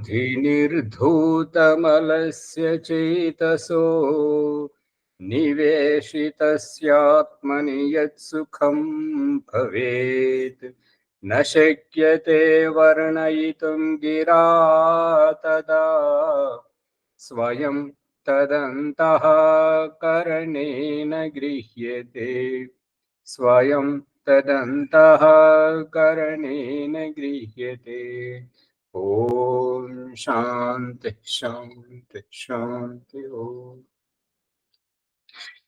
धिनिर्धूतमलस्य चेतसो निवेशितस्यात्मनि यत्सुखं भवेत् न शक्यते वर्णयितुं गिरा तदा स्वयं तदन्तः करणेन गृह्यते स्वयं तदन्तः करणेन गृह्यते। ఓం శాంతి శాంతి శాంతి ఓం.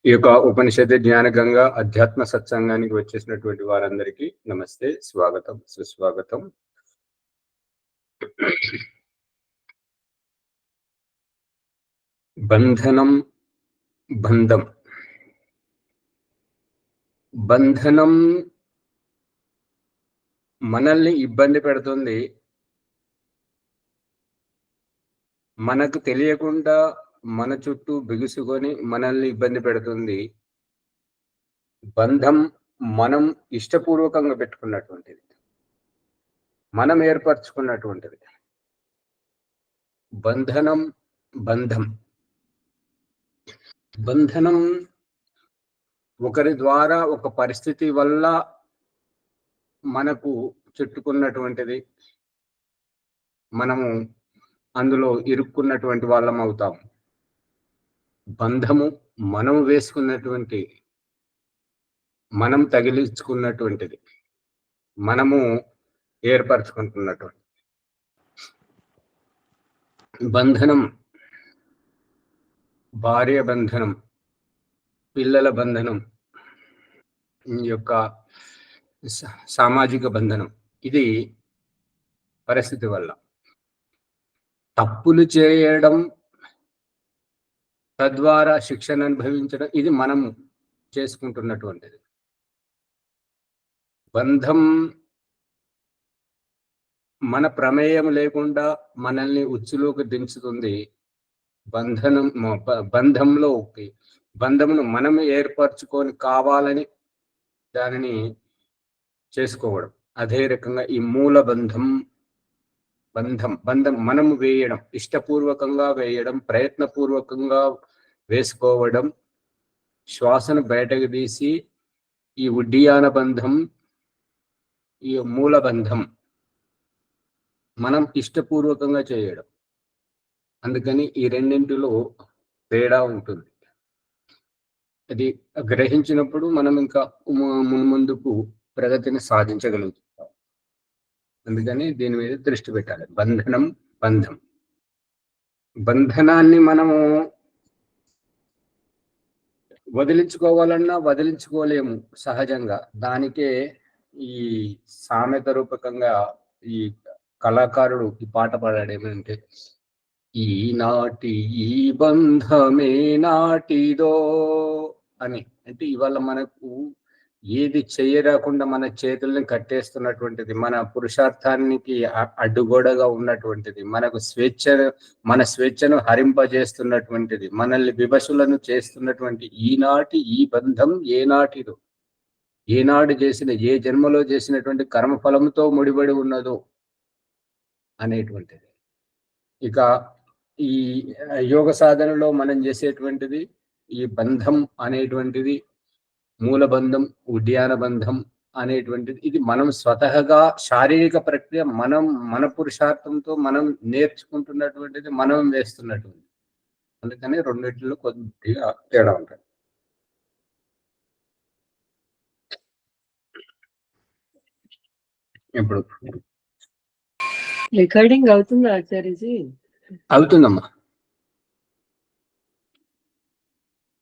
ఈ యొక్క ఉపనిషత్తు జ్ఞాన గంగా అధ్యాత్మ సత్సంగానికి వచ్చేసినటువంటి వారందరికీ నమస్తే, స్వాగతం, సుస్వాగతం. బంధనం, బంధం. బంధనం మనల్ని ఇబ్బంది పెడుతుంది. మనకు తెలియకుండా మన చుట్టూ బిగుసుకొని మనల్ని ఇబ్బంది పెడుతుంది. బంధం మనం ఇష్టపూర్వకంగా పెట్టుకున్నటువంటిది, మనం ఏర్పరచుకున్నటువంటిది. బంధనం, బంధం. బంధనం ఒకరి ద్వారా, ఒక పరిస్థితి వల్ల మనకు చుట్టుకున్నటువంటిది. మనము అందులో ఇరుక్కున్నటువంటి వాళ్ళం అవుతాం. బంధము మనం వేసుకున్నటువంటి, మనం తగిలించుకున్నటువంటిది, మనము ఏర్పరచుకుంటున్నటువంటి బంధనం. భార్య బంధనం, పిల్లల బంధనం, యొక్క సామాజిక బంధనం. ఇది పరిస్థితి వల్ల. తప్పులు చేయడం, తద్వారా శిక్షణ అనుభవించడం, ఇది మనం చేసుకుంటున్నటువంటిది. బంధం మన ప్రమేయం లేకుండా మనల్ని ఉచ్చులోకి దించుతుంది. బంధమును మనం ఏర్పరచుకొని కావాలని దానిని చేసుకోవడం. అదే రకంగా ఈ మూల బంధం, బంధం మనం వేయడం, ఇష్టపూర్వకంగా వేయడం, ప్రయత్నపూర్వకంగా వేసుకోవడం, శ్వాసను బయటకు తీసి ఈ ఉడ్డియాన బంధం, ఈ మూల బంధం మనం ఇష్టపూర్వకంగా చేయడం. అందుకని ఈ రెండింటిలో తేడా ఉంటుంది. అది గ్రహించినప్పుడు మనం ఇంకా ముందుకు ప్రగతిని సాధించగలుగుతాం. అందుకని దీని మీద దృష్టి పెట్టాలి. బంధనం, బంధం. బంధనాన్ని మనము వదిలించుకోవాలన్నా వదిలించుకోలేము సహజంగా. దానికే ఈ సామెత రూపకంగా ఈ కళాకారుడు ఈ పాట పాడాడు. ఏమంటే, ఈనాటి ఈ బంధమే నాటిదో అని. అంటే ఇవాళ మనకు ఏది చేయరాకుండా మన చేతుల్ని కట్టేస్తున్నటువంటిది, మన పురుషార్థానికి అడ్డుగోడగా ఉన్నటువంటిది, మన స్వేచ్ఛను హరింపజేస్తున్నటువంటిది, మనల్ని వివశులను చేస్తున్నటువంటి ఈనాటి ఈ బంధం ఏనాటిదో, ఏనాడు చేసిన, ఏ జన్మలో చేసినటువంటి కర్మఫలంతో ముడిపడి ఉన్నదో అనేటువంటిది. ఇక ఈ యోగ సాధనలో మనం చేసేటువంటిది ఈ బంధం అనేటువంటిది, మూల బంధం, ఉడ్యాన బంధం అనేటువంటిది, ఇది మనం స్వతహగా శారీరక ప్రక్రియ, మన పురుషార్థంతో మనం నేర్చుకుంటున్నటువంటిది, మనం వేస్తున్నటువంటిది. అందుకని రెండింటిలో కొద్దిగా తేడా ఉంటుంది. ఇప్పుడు రికార్డింగ్ అవుతుందా ఆచార్యజీ? అవుతుందమ్మా.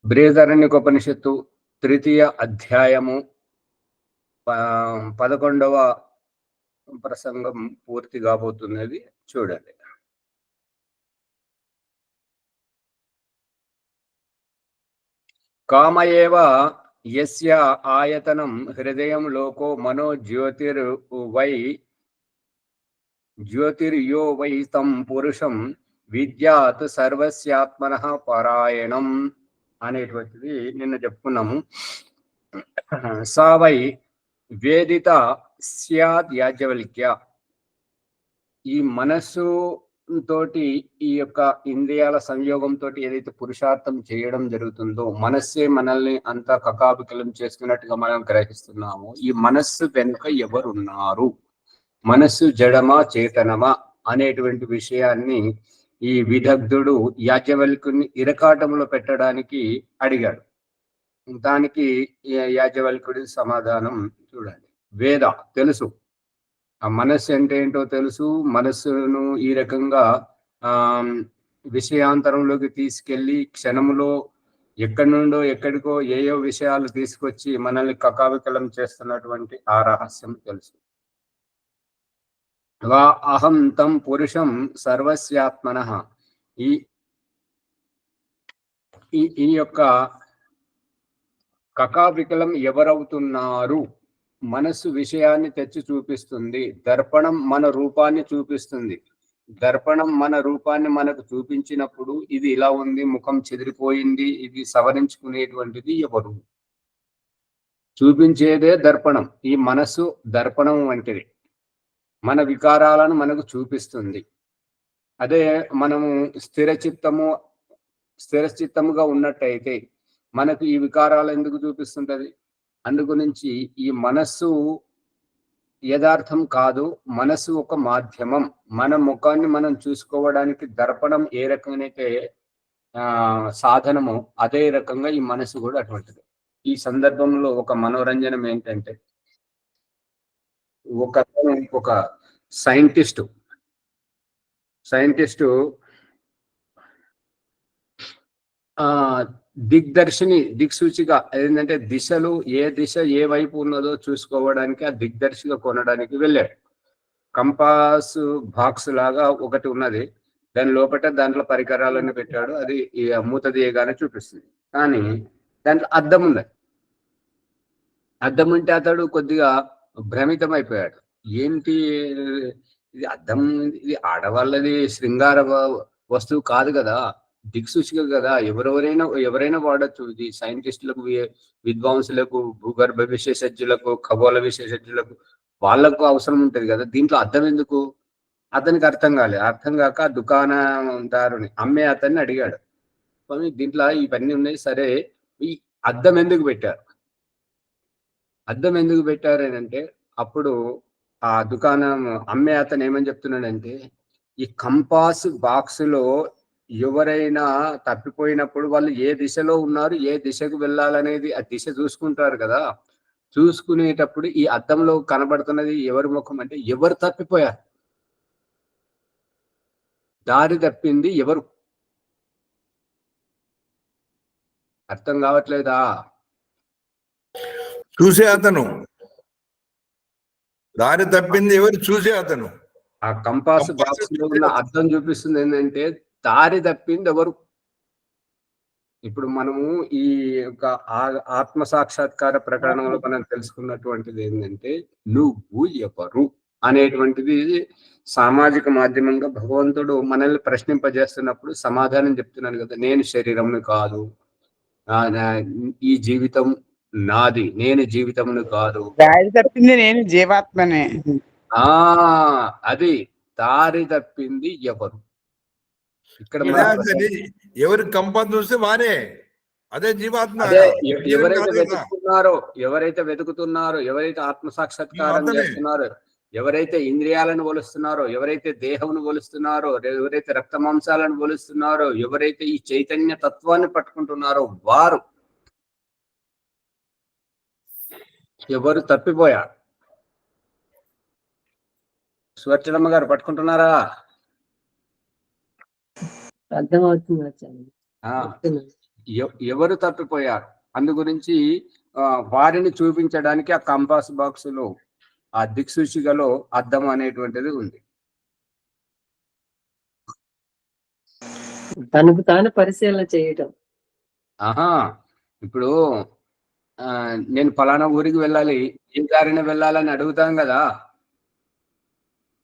బృహదారణ్యకోపనిషత్తు 3వ అధ్యాయము 11వ ప్రసంగం పూర్తి కాబోతున్నది. చూడండి. కామయేవ యస్య ఆయతనం హృదయం లోకో మనో జ్యోతిర్యో వై తం పురుషం విద్యాత్ సర్వస్యాత్మనః పరాయణం అనేటువంటిది నిన్న చెప్పుకున్నాము. సా వై వేదిత స్యాద్ యాజ్ఞవల్క్య. ఈ మనస్సు తోటి ఈ యొక్క ఇంద్రియాల సంయోగంతో ఏదైతే పురుషార్థం చేయడం జరుగుతుందో, మనస్సే మనల్ని అంతా కకావికలం చేస్తున్నట్టుగా మనం గ్రహిస్తున్నాము. ఈ మనస్సు వెనుక ఎవరున్నారు, మనస్సు జడమా చేతనమా అనేటువంటి విషయాన్ని ఈ విదగ్ధుడు యాజ్ఞవల్కుని ఇరకాటంలో పెట్టడానికి అడిగాడు. దానికి యాజ్ఞవల్కుడి సమాధానం చూడండి. వేద తెలుసు, ఆ మనస్సు అంటే ఏంటో తెలుసు. మనస్సును ఈ రకంగా విషయాంతరంలోకి తీసుకెళ్లి క్షణములో ఎక్కడి నుండో ఎక్కడికో ఏయో విషయాలు తీసుకొచ్చి మనల్ని కకావికలం చేస్తున్నటువంటి ఆ రహస్యం తెలుసు. వా అహం తం పురుషం సర్వస్యాత్మనః. ఈ యొక్క కకావికలం ఎవరవుతున్నారు? మనస్సు విషయాన్ని తెచ్చి చూపిస్తుంది. దర్పణం మన రూపాన్ని చూపిస్తుంది. దర్పణం మన రూపాన్ని మనకు చూపించినప్పుడు ఇది ఇలా ఉంది, ముఖం చెదిరిపోయింది, ఇది సవరించుకునేటువంటిది ఎవరు? చూపించేదే దర్పణం. ఈ మనస్సు దర్పణం వంటిది, మన వికారాలను మనకు చూపిస్తుంది. అదే మనము స్థిరచిత్తముగా ఉన్నట్టయితే మనకు ఈ వికారాలు ఎందుకు చూపిస్తుంటది? అందుగురించి ఈ మనస్సు యథార్థం కాదు, మనస్సు ఒక మాధ్యమం. మన ముఖాన్ని మనం చూసుకోవడానికి దర్పణం ఏ రకమైతే సాధనము, అదే రకంగా ఈ మనస్సు కూడా అటువంటిది. ఈ సందర్భంలో ఒక మనోరంజనం ఏంటంటే, ఒక సైంటిస్టు దిక్సూచిగా ఏంటంటే దిశలు, ఏ దిశ ఏ వైపు ఉన్నదో చూసుకోవడానికి ఆ దిగ్దర్శిగా కొనడానికి వెళ్ళాడు. కంపాస్ బాక్స్ లాగా ఒకటి ఉన్నది, దాని లోపల దాంట్లో పరికరాలన్నీ పెట్టాడు. అది మూత తీయగానే చూపిస్తుంది. కానీ దాంట్లో అద్దం ఉంది. అద్దం ఉంటే అతడు కొద్దిగా భ్రమితం అయిపోయాడు. ఏంటి ఇది అద్దం, ఇది ఆడవాళ్ళది శృంగార వస్తువు కాదు కదా, దిక్సూచిక కదా, ఎవరైనా వాడచ్చు. ఇది సైంటిస్టులకు, విద్వాంసులకు, భూగర్భ విశేషజ్ఞులకు, ఖగోళ విశేషజ్ఞులకు, వాళ్ళకు అవసరం ఉంటది కదా, దీంట్లో అద్దం ఎందుకు? అతనికి అర్థం కాలేదు. అర్థం కాక దుకాణదారుని, అమ్మే అతన్ని అడిగాడు, దీంట్లో ఇవన్నీ ఉన్నాయి, సరే ఈ అద్దం ఎందుకు పెట్టారు? అద్దం ఎందుకు పెట్టారు అని అంటే, అప్పుడు ఆ దుకాణం అమ్మే అతను ఏమని చెప్తున్నాడంటే, ఈ కంపాస్ బాక్స్ లో ఎవరైనా తప్పిపోయినప్పుడు వాళ్ళు ఏ దిశలో ఉన్నారు, ఏ దిశకు వెళ్ళాలనేది ఆ దిశ చూసుకుంటారు కదా, చూసుకునేటప్పుడు ఈ అద్దంలో కనబడుతున్నది ఎవరి ముఖం అంటే ఎవరు తప్పిపోయారు, దారి తప్పింది ఎవరు? అర్థం కావట్లేదా? చూసే అతను, దారి తప్పింది ఎవరు? చూసే అతను. ఆ కంపాస్ బాక్స్ లో ఉన్న అర్థం చూపిస్తుంది ఏంటంటే దారి తప్పింది ఎవరు? ఇప్పుడు మనము ఈ యొక్క ఆత్మ సాక్షాత్కార ప్రకరణంలో మనం తెలుసుకున్నటువంటిది ఏంటంటే నువ్వు ఎవరు అనేటువంటిది సామాజిక మాధ్యమంగా భగవంతుడు మనల్ని ప్రశ్నింపజేస్తున్నప్పుడు సమాధానం చెప్తున్నాను కదా, నేను శరీరంను కాదు, ఈ జీవితం నాది, నేను జీవితమును కాదు, దారి తప్పింది నేను జీవాత్మనే. అది దారి తప్పింది ఎవరు? ఇక్కడ ఎవరు కంపాస్ చూస్తే వారే, అదే జీవాత్మ. ఎవరైతే వెతుకుతున్నారో, ఎవరైతే ఆత్మ సాక్షాత్కారం చేస్తున్నారో, ఎవరైతే ఇంద్రియాలను కొలుస్తున్నారో, ఎవరైతే దేహమును కొలుస్తున్నారో, ఎవరైతే రక్త మాంసాలను కొలుస్తున్నారో, ఎవరైతే ఈ చైతన్య తత్వాన్ని పట్టుకుంటున్నారో వారు. ఎవరు తప్పిపోయారు? సువర్చనమ్మ గారు పట్టుకుంటున్నారా? అర్థమవుతుంది. ఎవరు తప్పిపోయారు? అందు గురించి వారిని చూపించడానికి ఆ కంపాస్ బాక్స్ లో, ఆ దిక్సూచికలో అద్దం అనేటువంటిది ఉంది. తనకు తాను పరిశీలన చేయటం. ఇప్పుడు నేను ఫలానా ఊరికి వెళ్ళాలి, ఏ దారిన వెళ్ళాలని అడుగుతాం కదా,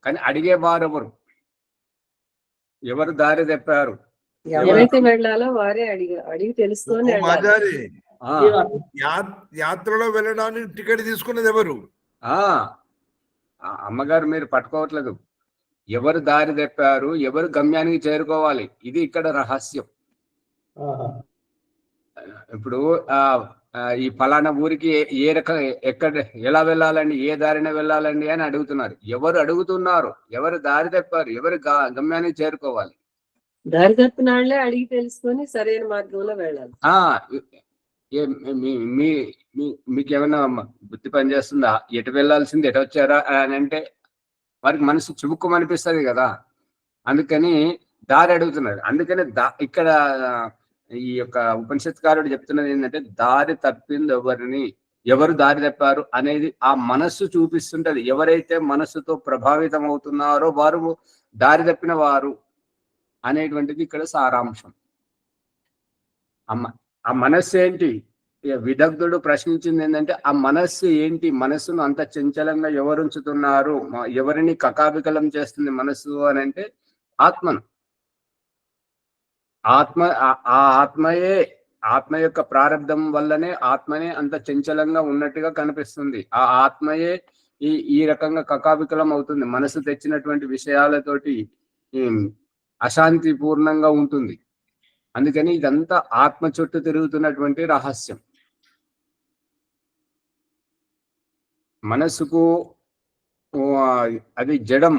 కానీ అడిగేవారు ఎవరు? ఎవరు దారి తెప్పారు? ఎవరైతే వెళ్ళాలో వారే అడిగి తెలుసుకొని యాత్రలో వెళ్ళడానికి టికెట్ తీసుకున్నది ఎవరు? అమ్మగారు మీరు పట్టుకోవట్లేదు. ఎవరు దారి తెప్పారు, ఎవరు గమ్యానికి చేరుకోవాలి, ఇది ఇక్కడ రహస్యం. ఇప్పుడు ఆ ఈ ఫలానా ఊరికి ఏ రకం ఎక్కడ ఎలా వెళ్ళాలండి, ఏ దారిన వెళ్ళాలండి అని అడుగుతున్నారు. ఎవరు అడుగుతున్నారు, ఎవరు దారి తెప్పారు, ఎవరు గమ్యానికి చేరుకోవాలి. దారి తప్పిన వాళ్ళే అడిగి తెలుసుకొని సరైన మార్గంలో వెళ్ళాలి. మీకు ఏమైనా బుద్ధి పనిచేస్తుందా? ఎటు వెళ్ళాల్సింది, ఎటు వచ్చారా అని అంటే వారికి మనసు చుబుక్కుమనిపిస్తుంది కదా. అందుకని దారి అడుగుతున్నారు. అందుకని ఇక్కడ ఈ యొక్క ఉపనిషత్కారుడు చెప్తున్నది ఏంటంటే, దారి తప్పింది ఎవరు దారి తప్పారు అనేది ఆ మనస్సు చూపిస్తుంటది. ఎవరైతే మనస్సుతో ప్రభావితం అవుతున్నారో వారు దారి తప్పిన వారు అనేటువంటిది ఇక్కడ సారాంశం. ఆ మనస్సు ఏంటి? విదగ్ధుడు ప్రశ్నించింది ఏంటంటే, ఆ మనస్సు ఏంటి? మనస్సును అంత చంచలంగా ఎవరు ఉంచుతున్నారు, ఎవరిని కకావికలం చేస్తుంది మనస్సు అని అంటే ఆత్మను. ఆత్మ యొక్క ప్రారంధం వల్లనే ఆత్మనే అంత చంచలంగా ఉన్నట్టుగా కనిపిస్తుంది. ఆ ఆత్మయే ఈ రకంగా కకావికలం అవుతుంది. మనసు తెచ్చినటువంటి విషయాలతోటి అశాంతి పూర్ణంగా ఉంటుంది. అందుకని ఇదంతా ఆత్మ చుట్టూ తిరుగుతున్నటువంటి రహస్యం. మనసుకు అది జడం.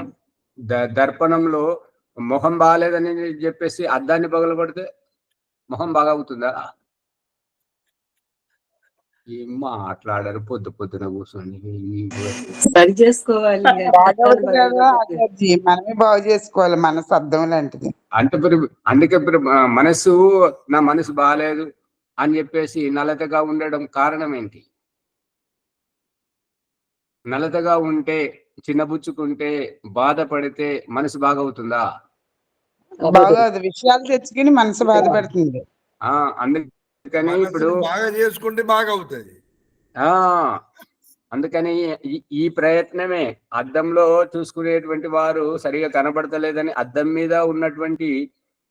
దర్పణంలో మొహం బాగాలేదని చెప్పేసి అద్దాన్ని పగలగొడితే మొహం బాగా అవుతుందా? ఏం మాట్లాడారు పొద్దున కూర్చొని. సరి చేసుకోవాలి. మనమే బాగు చేసుకోవాలి. మనసు అర్థం లాంటిది. అంటే అందుకే మనసు నా మనసు బాగాలేదు అని చెప్పేసి నలతగా ఉండడం కారణం ఏంటి? నలతగా ఉంటే, చిన్నబుచ్చుకుంటే, బాధపడితే మనసు బాగవుతుందా? బాగోదు. విషయాలు తెచ్చుకుని మనసు బాధపడుతుంది. అందుకని ఇప్పుడు బాగా చేసుకుంటే బాగా అవుతుంది. అందుకని ఈ ప్రయత్నమే. అద్దంలో చూసుకునేటువంటి వారు సరిగా కనబడతలేదని అద్దం మీద ఉన్నటువంటి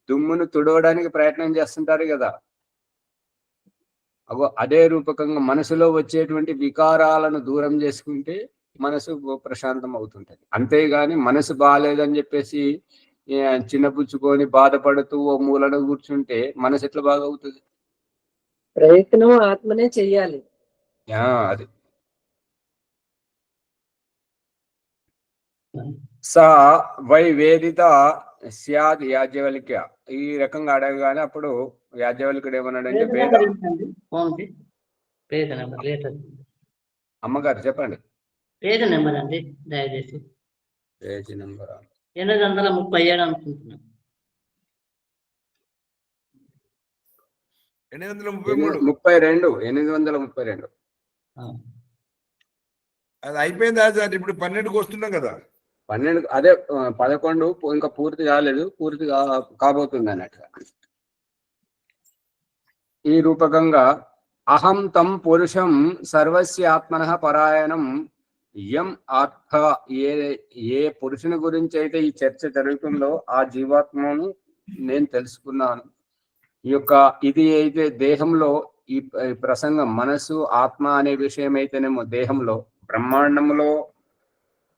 దుమ్మును తుడవడానికి ప్రయత్నం చేస్తుంటారు కదా. అదే రూపకంగా మనసులో వచ్చేటువంటి వికారాలను దూరం చేసుకుంటే మనసు ప్రశాంతం అవుతుంటది. అంతేగాని మనసు బాగాలేదని చెప్పేసి చిన్నపుచ్చుకొని బాధపడుతూ ఓ మూలను కూర్చుంటే మనసు ఎట్లా బాగవుతుంది? ప్రయత్నం ఆత్మనే చెయ్యాలి. అది సా వై వేదిత స్యాద్ యాజ్ఞవల్క్య. ఈ రకంగా అడగగానే అప్పుడు యాజ్ఞవల్కుడు ఏమన్నాడంటే, అమ్మగారు చెప్పండి. పేజీ నెంబర్ అండి దయచేసి. పేజీ నెంబర్ 837 అనుకుంటున్నాను. 832. అది అయిపోయిందా సార్? ఇప్పుడు 12కి వస్తున్నాం కదా. 12 అదే 11 ఇంకా పూర్తి కాలేదు, పూర్తి కాబోతుంది అన్నట్టుగా. ఈ రూపకంగా అహం తం పురుషం సర్వస్య ఆత్మనః పరాయణం యం అర్థ. ఏ పురుషుని గురించి అయితే ఈ చర్చ జరుగుతుందో ఆ జీవాత్మను నేను తెలుసుకున్నాను. ఈ యొక్క ఇది అయితే దేహంలో ఈ ప్రసంగం మనసు ఆత్మ అనే విషయం అయితేనేమో దేహంలో బ్రహ్మాండంలో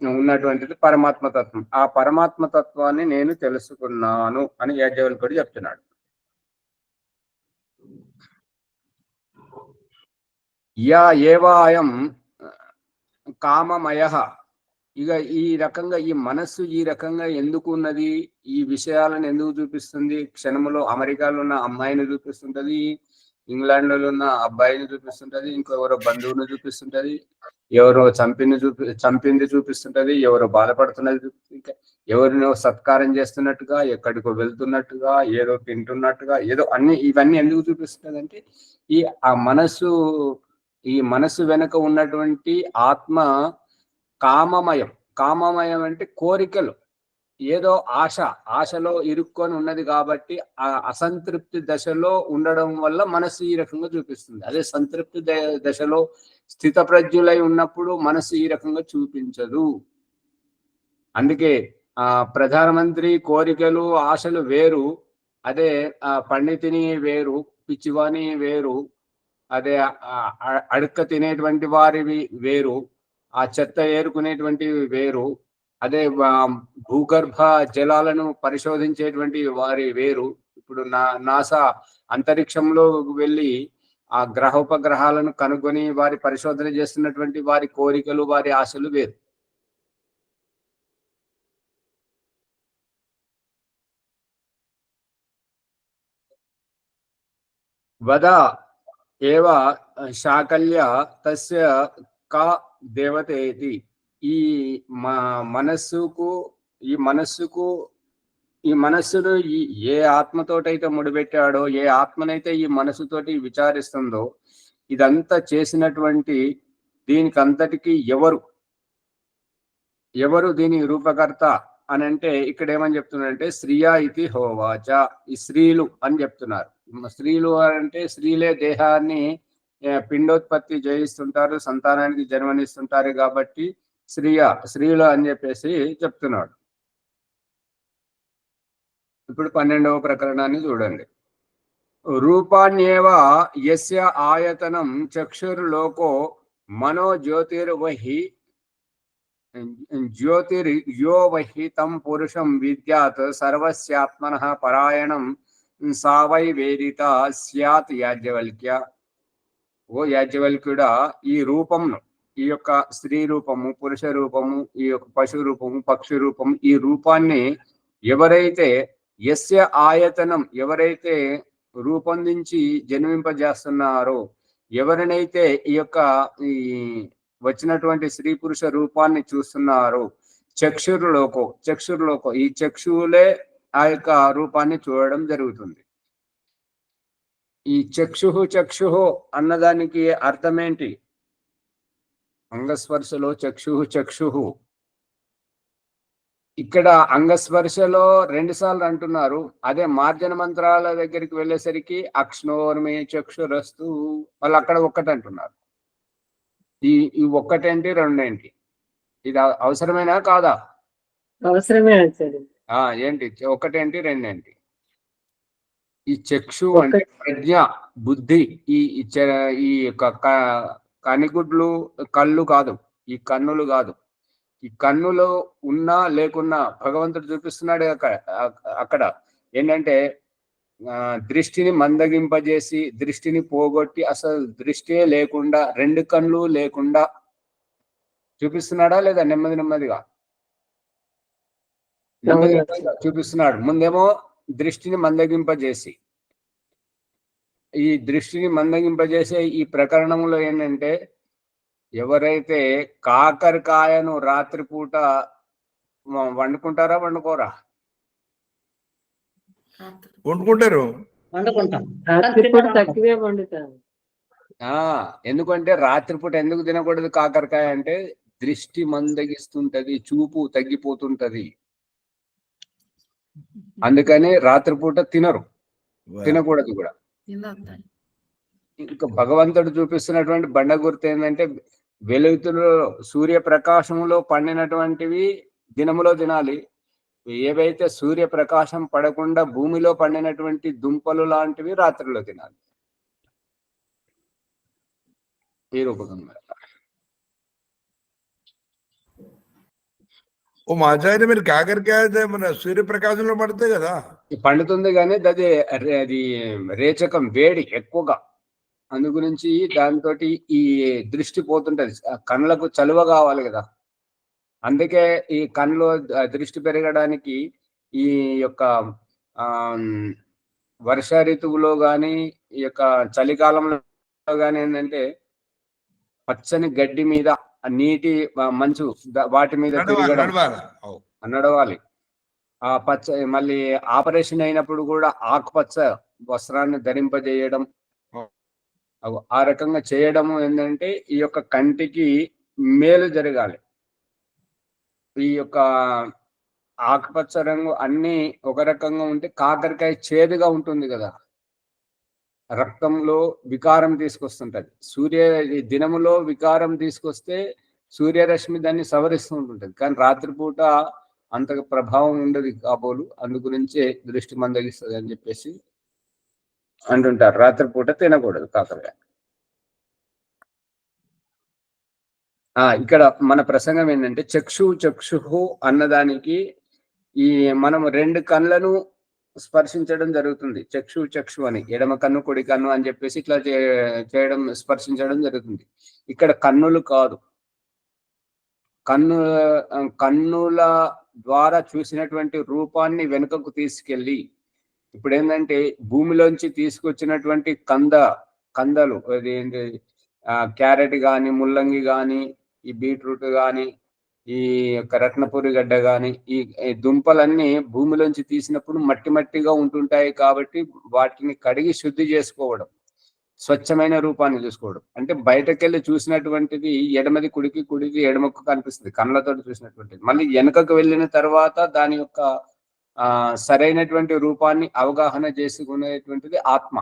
ఉన్నటువంటిది పరమాత్మ తత్వం. ఆ పరమాత్మ తత్వాన్ని నేను తెలుసుకున్నాను అని యాజ్ఞవల్కుడు చెప్తున్నాడు. యా ఏవాయం కామమయ. ఇక ఈ రకంగా ఈ మనస్సు ఈ రకంగా ఎందుకు ఉన్నది, ఈ విషయాలను ఎందుకు చూపిస్తుంది? క్షణములో అమెరికాలో ఉన్న అమ్మాయిని చూపిస్తుంటది, ఇంగ్లాండ్ లో ఉన్న అబ్బాయిని చూపిస్తుంటది, ఇంకెవరో బంధువుని చూపిస్తుంటది, ఎవరో చంపింది చూపిస్తుంటది, ఎవరో బాధపడుతున్నది చూపిస్తుంది, ఎవరినో సత్కారం చేస్తున్నట్టుగా, ఎక్కడికో వెళ్తున్నట్టుగా, ఏదో తింటున్నట్టుగా, ఏదో ఇవన్నీ ఎందుకు చూపిస్తుంది అంటే ఈ మనస్సు వెనుక ఉన్నటువంటి ఆత్మ కామమయం. కామమయం అంటే కోరికలు, ఏదో ఆశలో ఇరుక్కొని ఉన్నది కాబట్టి ఆ అసంతృప్తి దశలో ఉండడం వల్ల మనసు ఈ రకంగా చూపిస్తుంది. అదే సంతృప్తి దశలో స్థిత ప్రజ్ఞులై ఉన్నప్పుడు మనసు ఈ రకంగా చూపించదు. అందుకే ప్రధానమంత్రి కోరికలు ఆశలు వేరు, అదే పండితుని వేరు, పిచ్చివాని వేరు, అదే అడుక్క తినేటువంటి వారివి వేరు, ఆ చెత్త ఏరుకునేటువంటివి వేరు, అదే భూగర్భ జలాలను పరిశోధించేటువంటి వారి వేరు. ఇప్పుడు నాసా అంతరిక్షంలో వెళ్ళి ఆ ఉపగ్రహాలను కనుగొని వారి పరిశోధన చేస్తున్నటువంటి వారి కోరికలు, వారి ఆశలు వేరు. వద ఏవ శాకల్య తస్య కా దేవతేతి. ఈ మనస్సుకు ఈ మనస్సును ఏ ఆత్మతోటైతే ముడిపెట్టాడో, ఏ ఆత్మనైతే ఈ మనసుతోటి విచారిస్తుందో, ఇదంతా చేసినటువంటి దీనికంతటికి ఎవరు దీని రూపకర్త అని అంటే ఇక్కడ ఏమని చెప్తున్నారంటే శ్రీయా ఇది హోవాచ. ఈ స్త్రీలు అని చెప్తున్నారు. స్త్రీలు అంటే స్త్రీలే దేహాన్ని పిండోత్పత్తి చేయిస్తుంటారు, సంతానానికి జన్మనిస్తుంటారు కాబట్టి స్త్రీలు అని చెప్పేసి చెప్తున్నాడు. ఇప్పుడు 12వ ప్రకరణాన్ని చూడండి. రూపాణ్యేవ యస్య ఆయతనం చక్షుర్లోకో మనో జ్యోతిర్యో వహి తం పురుషం విద్యాత్ సర్వస్యాత్మనః పరాయణం సా వై వేదిత స్యాత్ యాజ్ఞవల్క్య. ఓ యాజ్ఞవల్క్యుడా, ఈ రూపంను, ఈ యొక్క స్త్రీ రూపము, పురుష రూపము, ఈ యొక్క పశు రూపము, పక్షి రూపము, ఈ రూపాన్ని ఎవరైతే యస్య ఆయతనం, ఎవరైతే రూపొందించి జన్మింపజేస్తున్నారో, ఎవరినైతే ఈ యొక్క ఈ వచ్చినటువంటి స్త్రీ పురుష రూపాన్ని చూస్తున్నారో, చక్షుర్లోకో ఈ చక్షువులే ఆ యొక్క రూపాన్ని చూడడం జరుగుతుంది. ఈ చక్షు అన్నదానికి అర్థమేంటి? అంగస్పర్శలో చక్షు. ఇక్కడ అంగస్పర్శలో 2 సార్లు అంటున్నారు. అదే మార్జన మంత్రాల దగ్గరికి వెళ్ళేసరికి అక్ష్ణోర్మి చక్షురస్తు, వాళ్ళు అక్కడ ఒక్కటి అంటున్నారు. ఈ ఒక్కటేంటి, రెండేంటి? ఇది అవసరమేనా కాదా? అవసరమే. ఏంటి ఒకటేంటి, రెండేంటి? ఈ చక్షు అంటే ప్రజ్ఞ, బుద్ధి. ఈ కనిగుడ్లు, కళ్ళు కాదు, ఈ కన్నులు కాదు. ఈ కన్నులో ఉన్నా లేకున్నా భగవంతుడు చూపిస్తున్నాడు అక్కడ ఏంటంటే దృష్టిని మందగింపజేసి, దృష్టిని పోగొట్టి, అసలు దృష్టియే లేకుండా, 2 కళ్ళు లేకుండా చూపిస్తున్నాడా లేదా? నెమ్మదిగా చూపిస్తున్నాడు. ముందేమో దృష్టిని మందగింపజేసి, ఈ దృష్టిని మందగింపజేసే ఈ ప్రకరణంలో ఏంటంటే ఎవరైతే కాకరకాయను రాత్రిపూట వండుకుంటారా, వండుకోరా? వండుకుంటారు. తక్కువే వండుతారు. ఎందుకంటే రాత్రిపూట ఎందుకు తినకూడదు కాకరకాయ అంటే దృష్టి మందగిస్తుంటది, చూపు తగ్గిపోతుంటది. అందుకని రాత్రిపూట తినకూడదు కూడా. ఇంకా భగవంతుడు చూపిస్తున్నటువంటి బండ గుర్తు ఏంటంటే వెలుగుతులో, సూర్యప్రకాశంలో పండినటువంటివి దినములో తినాలి. ఏవైతే సూర్యప్రకాశం పడకుండా భూమిలో పండినటువంటి దుంపలు లాంటివి రాత్రిలో తినాలి. ఈ రూపకంగా ఓ మాచార్య, మీరు కాకరకాయ మన సూర్యప్రకాశంలో పడితే కదా పండుతుంది, కానీ అది రేచకం, వేడి ఎక్కువగా. అందు గురించి దాంతో ఈ దృష్టి పోతుంటది. కళ్ళకు చలువ కావాలి కదా. అందుకే ఈ కళ్ళలో దృష్టి పెరగడానికి ఈ యొక్క వర్ష ఋతువులో కానీ, ఈ యొక్క చలికాలంలో కానీ ఏంటంటే పచ్చని గడ్డి మీద, నీటి మంచు వాటి మీద నడవాలి. ఆ పచ్చ, మళ్ళీ ఆపరేషన్ అయినప్పుడు కూడా ఆకుపచ్చ వస్త్రాన్ని ధరింపజేయడం, ఆ రకంగా చేయడము ఏంటంటే ఈ యొక్క కంటికి మేలు జరగాలి. ఈ యొక్క ఆకుపచ్చ రంగు అన్ని ఒక రకంగా ఉంటే, కాకరకాయ చేదుగా ఉంటుంది కదా, రక్తంలో వికారం తీసుకొస్తుంటది. దినములో వికారం తీసుకొస్తే సూర్యరశ్మి దాన్ని సవరిస్తూ ఉంటుంటది, కానీ రాత్రిపూట అంత ప్రభావం ఉండదు కాబోలు. అందు గురించే దృష్టి మందగిస్తుంది అని చెప్పేసి అంటుంటారు. రాత్రిపూట తినకూడదు కాకరకాయ. ఇక్కడ మన ప్రసంగం ఏంటంటే చక్షు అన్నదానికి ఈ మనం రెండు కళ్ళను స్పర్శించడం జరుగుతుంది. చక్షు అని ఎడమ కన్ను కుడి కన్ను అని చెప్పేసి ఇట్లా చేయడం స్పర్శించడం జరుగుతుంది. ఇక్కడ కన్నులు కాదు, కన్నుల ద్వారా చూసినటువంటి రూపాన్ని వెనుకకు తీసుకెళ్ళి ఇప్పుడు ఏంటంటే భూమిలోంచి తీసుకొచ్చినటువంటి కందలు అదేంటి క్యారెట్ కానీ, ముల్లంగి కానీ, ఈ బీట్రూట్ కానీ, ఈ యొక్క రత్నపురి గడ్డ కానీ, ఈ దుంపలన్నీ భూమిలోంచి తీసినప్పుడు మట్టిగా ఉంటుంటాయి. కాబట్టి వాటిని కడిగి శుద్ధి చేసుకోవడం, స్వచ్ఛమైన రూపాన్ని చూసుకోవడం. అంటే బయటకెళ్ళి చూసినటువంటిది ఎడమది కుడికి ఎడమకు కనిపిస్తుంది కళ్ళతో చూసినటువంటిది. మళ్ళీ వెనుకకు వెళ్ళిన తర్వాత దాని యొక్క సరైనటువంటి రూపాన్ని అవగాహన చేసుకునేటువంటిది ఆత్మ.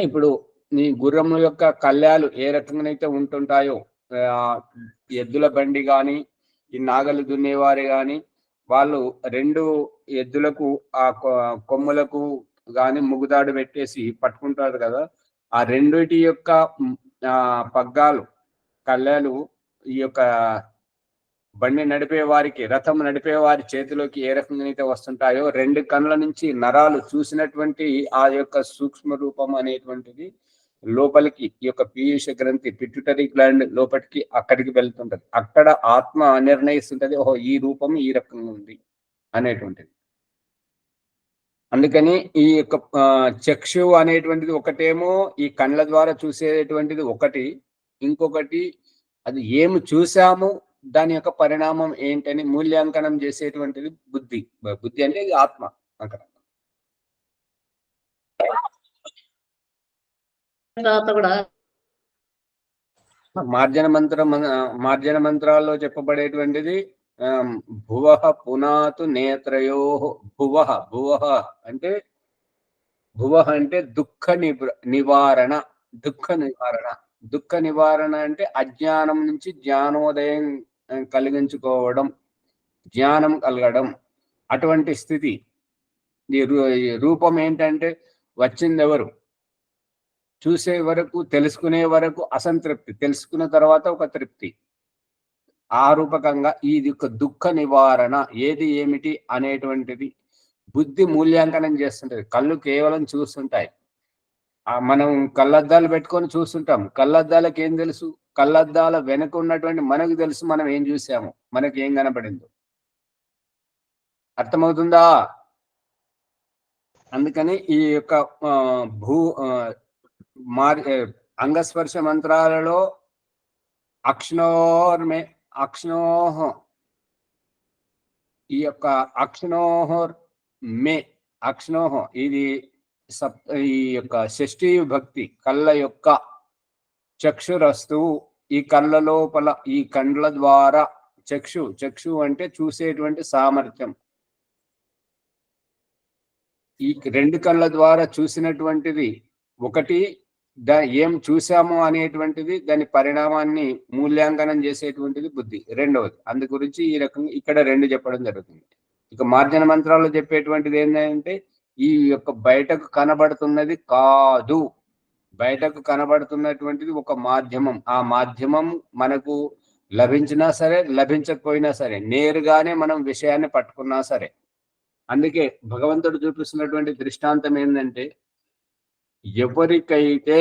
ఇప్పుడు నీ గుర్రం యొక్క కళ్యాలు ఏ రకంగానైతే ఉంటుంటాయో, ఎద్దుల బండి కానీ, ఈ నాగలు దున్నేవారు కానీ, వాళ్ళు రెండు ఎద్దులకు ఆ కొమ్ములకు కానీ ముగుదాడు పెట్టేసి పట్టుకుంటారు కదా. ఆ రెండిటి యొక్క పగ్గాలు కళ్యాలు ఈ యొక్క బండి నడిపే వారికి, రథం నడిపే వారి చేతిలోకి ఏ రకంగా అయితే వస్తుంటాయో, రెండు కళ్ళ నుంచి నరాలు చూసినటువంటి ఆ యొక్క సూక్ష్మ రూపం అనేటువంటిది లోపలికి ఈ యొక్క పీయూష గ్రంథి పిట్యూటరీ గ్లాండ్ లోపలికి అక్కడికి వెళ్తుంటది. అక్కడ ఆత్మ నిర్ణయిస్తుంటది, ఓహో ఈ రూపం ఈ రకంగా ఉంది అనేటువంటిది. అందుకని ఈ యొక్క చక్షు అనేటువంటిది ఒకటేమో ఈ కళ్ళ ద్వారా చూసేటువంటిది ఒకటి, ఇంకొకటి అది ఏమి చూసాము దాని యొక్క పరిణామం ఏంటని మూల్యాంకనం చేసేటువంటిది బుద్ధి అంటే ఇది ఆత్మ. అక్కడ తర్వాత కూడా మార్జన మంత్రాల్లో చెప్పబడేటువంటిది భువః పునాతు నేత్రయో. భువః అంటే దుఃఖ నివారణ. దుఃఖ నివారణ అంటే అజ్ఞానం నుంచి జ్ఞానోదయం కలిగించుకోవడం, జ్ఞానం కలగడం, అటువంటి స్థితి. ఈ రూపం ఏంటంటే వచ్చింది ఎవరు, చూసే వరకు, తెలుసుకునే వరకు అసంతృప్తి, తెలుసుకున్న తర్వాత ఒక తృప్తి. ఆ రూపకంగా ఇది ఒక దుఃఖ నివారణ. ఏది ఏమిటి అనేటువంటిది బుద్ధి మూల్యాంకనం చేస్తుంటది. కళ్ళు కేవలం చూస్తుంటాయి. మనం కళ్ళద్దాలు పెట్టుకొని చూస్తుంటాం. కళ్ళద్దాలకు ఏం తెలుసు? కళ్ళద్దాల వెనుక ఉన్నటువంటి మనకు తెలుసు మనం ఏం చూసాము, మనకి ఏం కనపడిందో. అర్థమవుతుందా? అందుకని ఈ యొక్క అంగస్పర్శ మంత్రాలలో ఈ యొక్క అక్ష్ణోహ ఇది ఈ యొక్క షష్ఠీ భక్తి. కళ్ళ యొక్క చక్షురస్తువు, ఈ కళ్ళ లోపల, ఈ కండ్ల ద్వారా చక్షు అంటే చూసేటువంటి సామర్థ్యం. ఈ రెండు కళ్ళ ద్వారా చూసినటువంటిది ఒకటి, ఏం చూసాము అనేటువంటిది దాని పరిణామాన్ని మూల్యాంకనం చేసేటువంటిది బుద్ధి రెండవది. అందు గురించి ఈ రకంగా ఇక్కడ రెండు చెప్పడం జరుగుతుంది. ఇక మార్జన మంత్రాల్లో చెప్పేటువంటిది ఏంటంటే ఈ యొక్క బయటకు కనబడుతున్నది కాదు, బయటకు కనబడుతున్నటువంటిది ఒక మాధ్యమం. ఆ మాధ్యమం మనకు లభించినా సరే, లభించకపోయినా సరే, నేరుగానే మనం విషయాన్ని పట్టుకున్నా సరే. అందుకే భగవంతుడు చూపిస్తున్నటువంటి దృష్టాంతం ఏంటంటే, ఎవరికైతే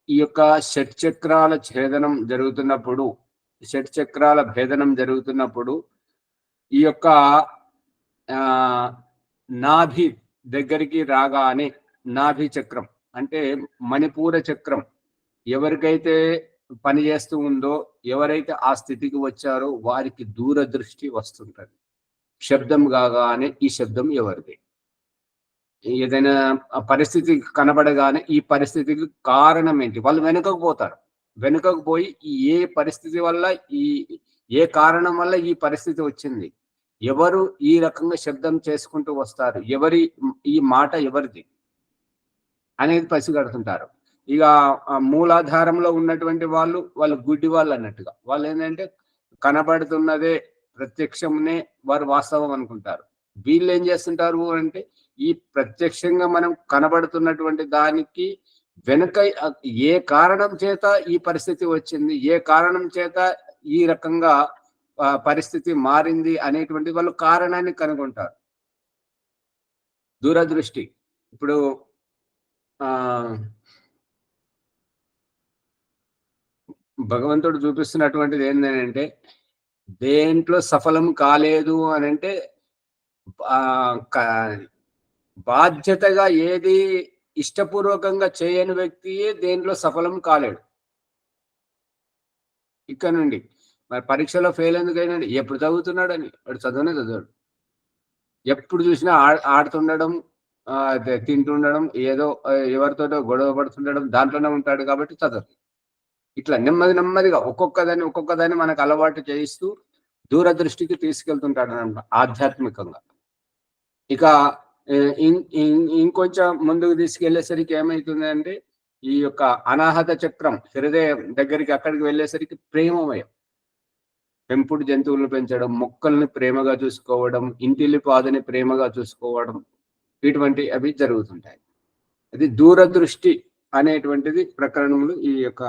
ఈ యొక్క షట్చక్రాల భేదనం జరుగుతున్నప్పుడు ఈ యొక్క నాభి దగ్గరికి రాగానే, నాభి చక్రం అంటే మణిపూర చక్రం ఎవరికైతే పనిచేస్తూ ఉందో, ఎవరైతే ఆ స్థితికి వచ్చారో వారికి దూరదృష్టి వస్తుంటది. శబ్దం కాగానే ఈ శబ్దం ఎవరిది, ఏదైనా పరిస్థితి కనబడగానే ఈ పరిస్థితికి కారణం ఏంటి, వాళ్ళు వెనుకకు పోతారు. వెనుకకు పోయి ఏ పరిస్థితి వల్ల, ఏ కారణం వల్ల ఈ పరిస్థితి వచ్చింది, ఎవరు ఈ రకంగా శబ్దం చేసుకుంటూ వస్తారు, ఈ మాట ఎవరిది అనేది పసిగడుతుంటారు. ఇక మూలాధారంలో ఉన్నటువంటి వాళ్ళు గుడ్డి వాళ్ళు అన్నట్టుగా, వాళ్ళు ఏంటంటే కనబడుతున్నదే, ప్రత్యక్షమునే వారు వాస్తవం అనుకుంటారు. వీళ్ళు ఏం చేస్తుంటారు అంటే ఈ ప్రత్యక్షంగా మనం కనబడుతున్నటువంటి దానికి వెనుక ఏ కారణం చేత ఈ పరిస్థితి వచ్చింది, ఏ కారణం చేత ఈ రకంగా పరిస్థితి మారింది అనేటువంటి వాళ్ళు కారణాన్ని కనుగొంటారు. దూరదృష్టి. ఇప్పుడు భగవంతుడు చూపిస్తున్నటువంటిది ఏంటంటే, దేంట్లో సఫలం కాలేదు అని అంటే బాధ్యతగా ఏది ఇష్టపూర్వకంగా చేయని వ్యక్తియే దేంట్లో సఫలం కాలేడు. ఇక్కడ నుండి మరి పరీక్షలో ఫెయిల్ ఎందుకైనా ఎప్పుడు చదువుతున్నాడని, వాడు చదవనే చదవడు. ఎప్పుడు చూసినా ఆడుతుండడం, తింటుండడం, ఏదో ఎవరితోటో గొడవ పడుతుండడం, దాంట్లోనే ఉంటాడు కాబట్టి చదవదు. ఇట్లా నెమ్మదిగా ఒక్కొక్కదాన్ని మనకు అలవాటు చేయిస్తూ దూరదృష్టికి తీసుకెళ్తుంటాడు అన్నమాట ఆధ్యాత్మికంగా. ఇక ఇంకొంచెం ముందుకు తీసుకెళ్లేసరికి ఏమైతుంది అంటే, ఈ యొక్క అనాహత చక్రం హృదయం దగ్గరికి అక్కడికి వెళ్ళేసరికి ప్రేమమయం. పెంపుడు జంతువులను పెంచడం, మొక్కల్ని ప్రేమగా చూసుకోవడం, ఇంటిల్లి పాదని ప్రేమగా చూసుకోవడం, ఇటువంటి అవి జరుగుతుంటాయి. అది దూరదృష్టి అనేటువంటిది ప్రకరణములు ఈ యొక్క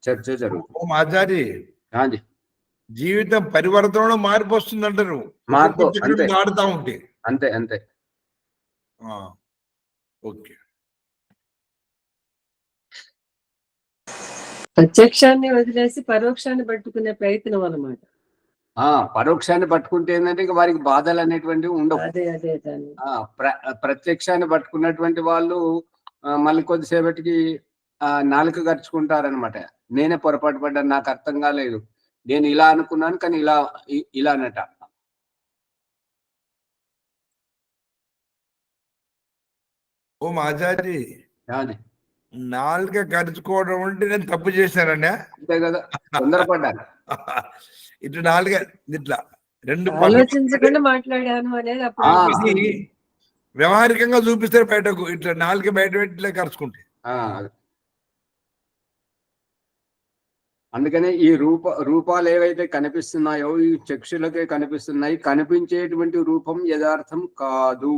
చర్చ జరుగుతుంది. ఆచార్య, జీవితం పరివర్తనలో మార్పు వస్తుందంటారు, మార్పు మారుతా ఉంటే. అంతే. ఓకే. ప్రత్యక్షాన్ని వదిలేసి పరోక్షాన్ని పట్టుకునే ప్రయత్నం అన్నమాట. పరోక్షాన్ని పట్టుకుంటే ఏంటంటే ఇక వారికి బాధలు అనేటువంటివి ఉండవు. అదే ప్రత్యక్షాన్ని పట్టుకున్నటువంటి వాళ్ళు మళ్ళీ కొద్దిసేపటికి నాలుక గరుచుకుంటారనమాట. నేనే పొరపాటు పడ్డాను, నాకు అర్థం కాలేదు, నేను ఇలా అనుకున్నాను కానీ ఇలా అనట. ఓ ఆచార్య, నాలుక గరుచుకోవడం అంటే నేను తప్పు చేశానండి. అంతే కదా, తొందరపడ్డాను. ఇట్లా నాలుగ ఇట్లా రెండు ఆలోచించకుండా మాట్లాడాను అనేది అప్పుడు వ్యవహారికంగా చూపిస్తారు బయటకు, ఇట్లా నాలుక బయట పెట్టి కరుచుకుంటే. అందుకనే ఈ రూపాలు ఏవైతే కనిపిస్తున్నాయో ఈ చక్షులకే కనిపిస్తున్నాయి. కనిపించేటువంటి రూపం యథార్థం కాదు.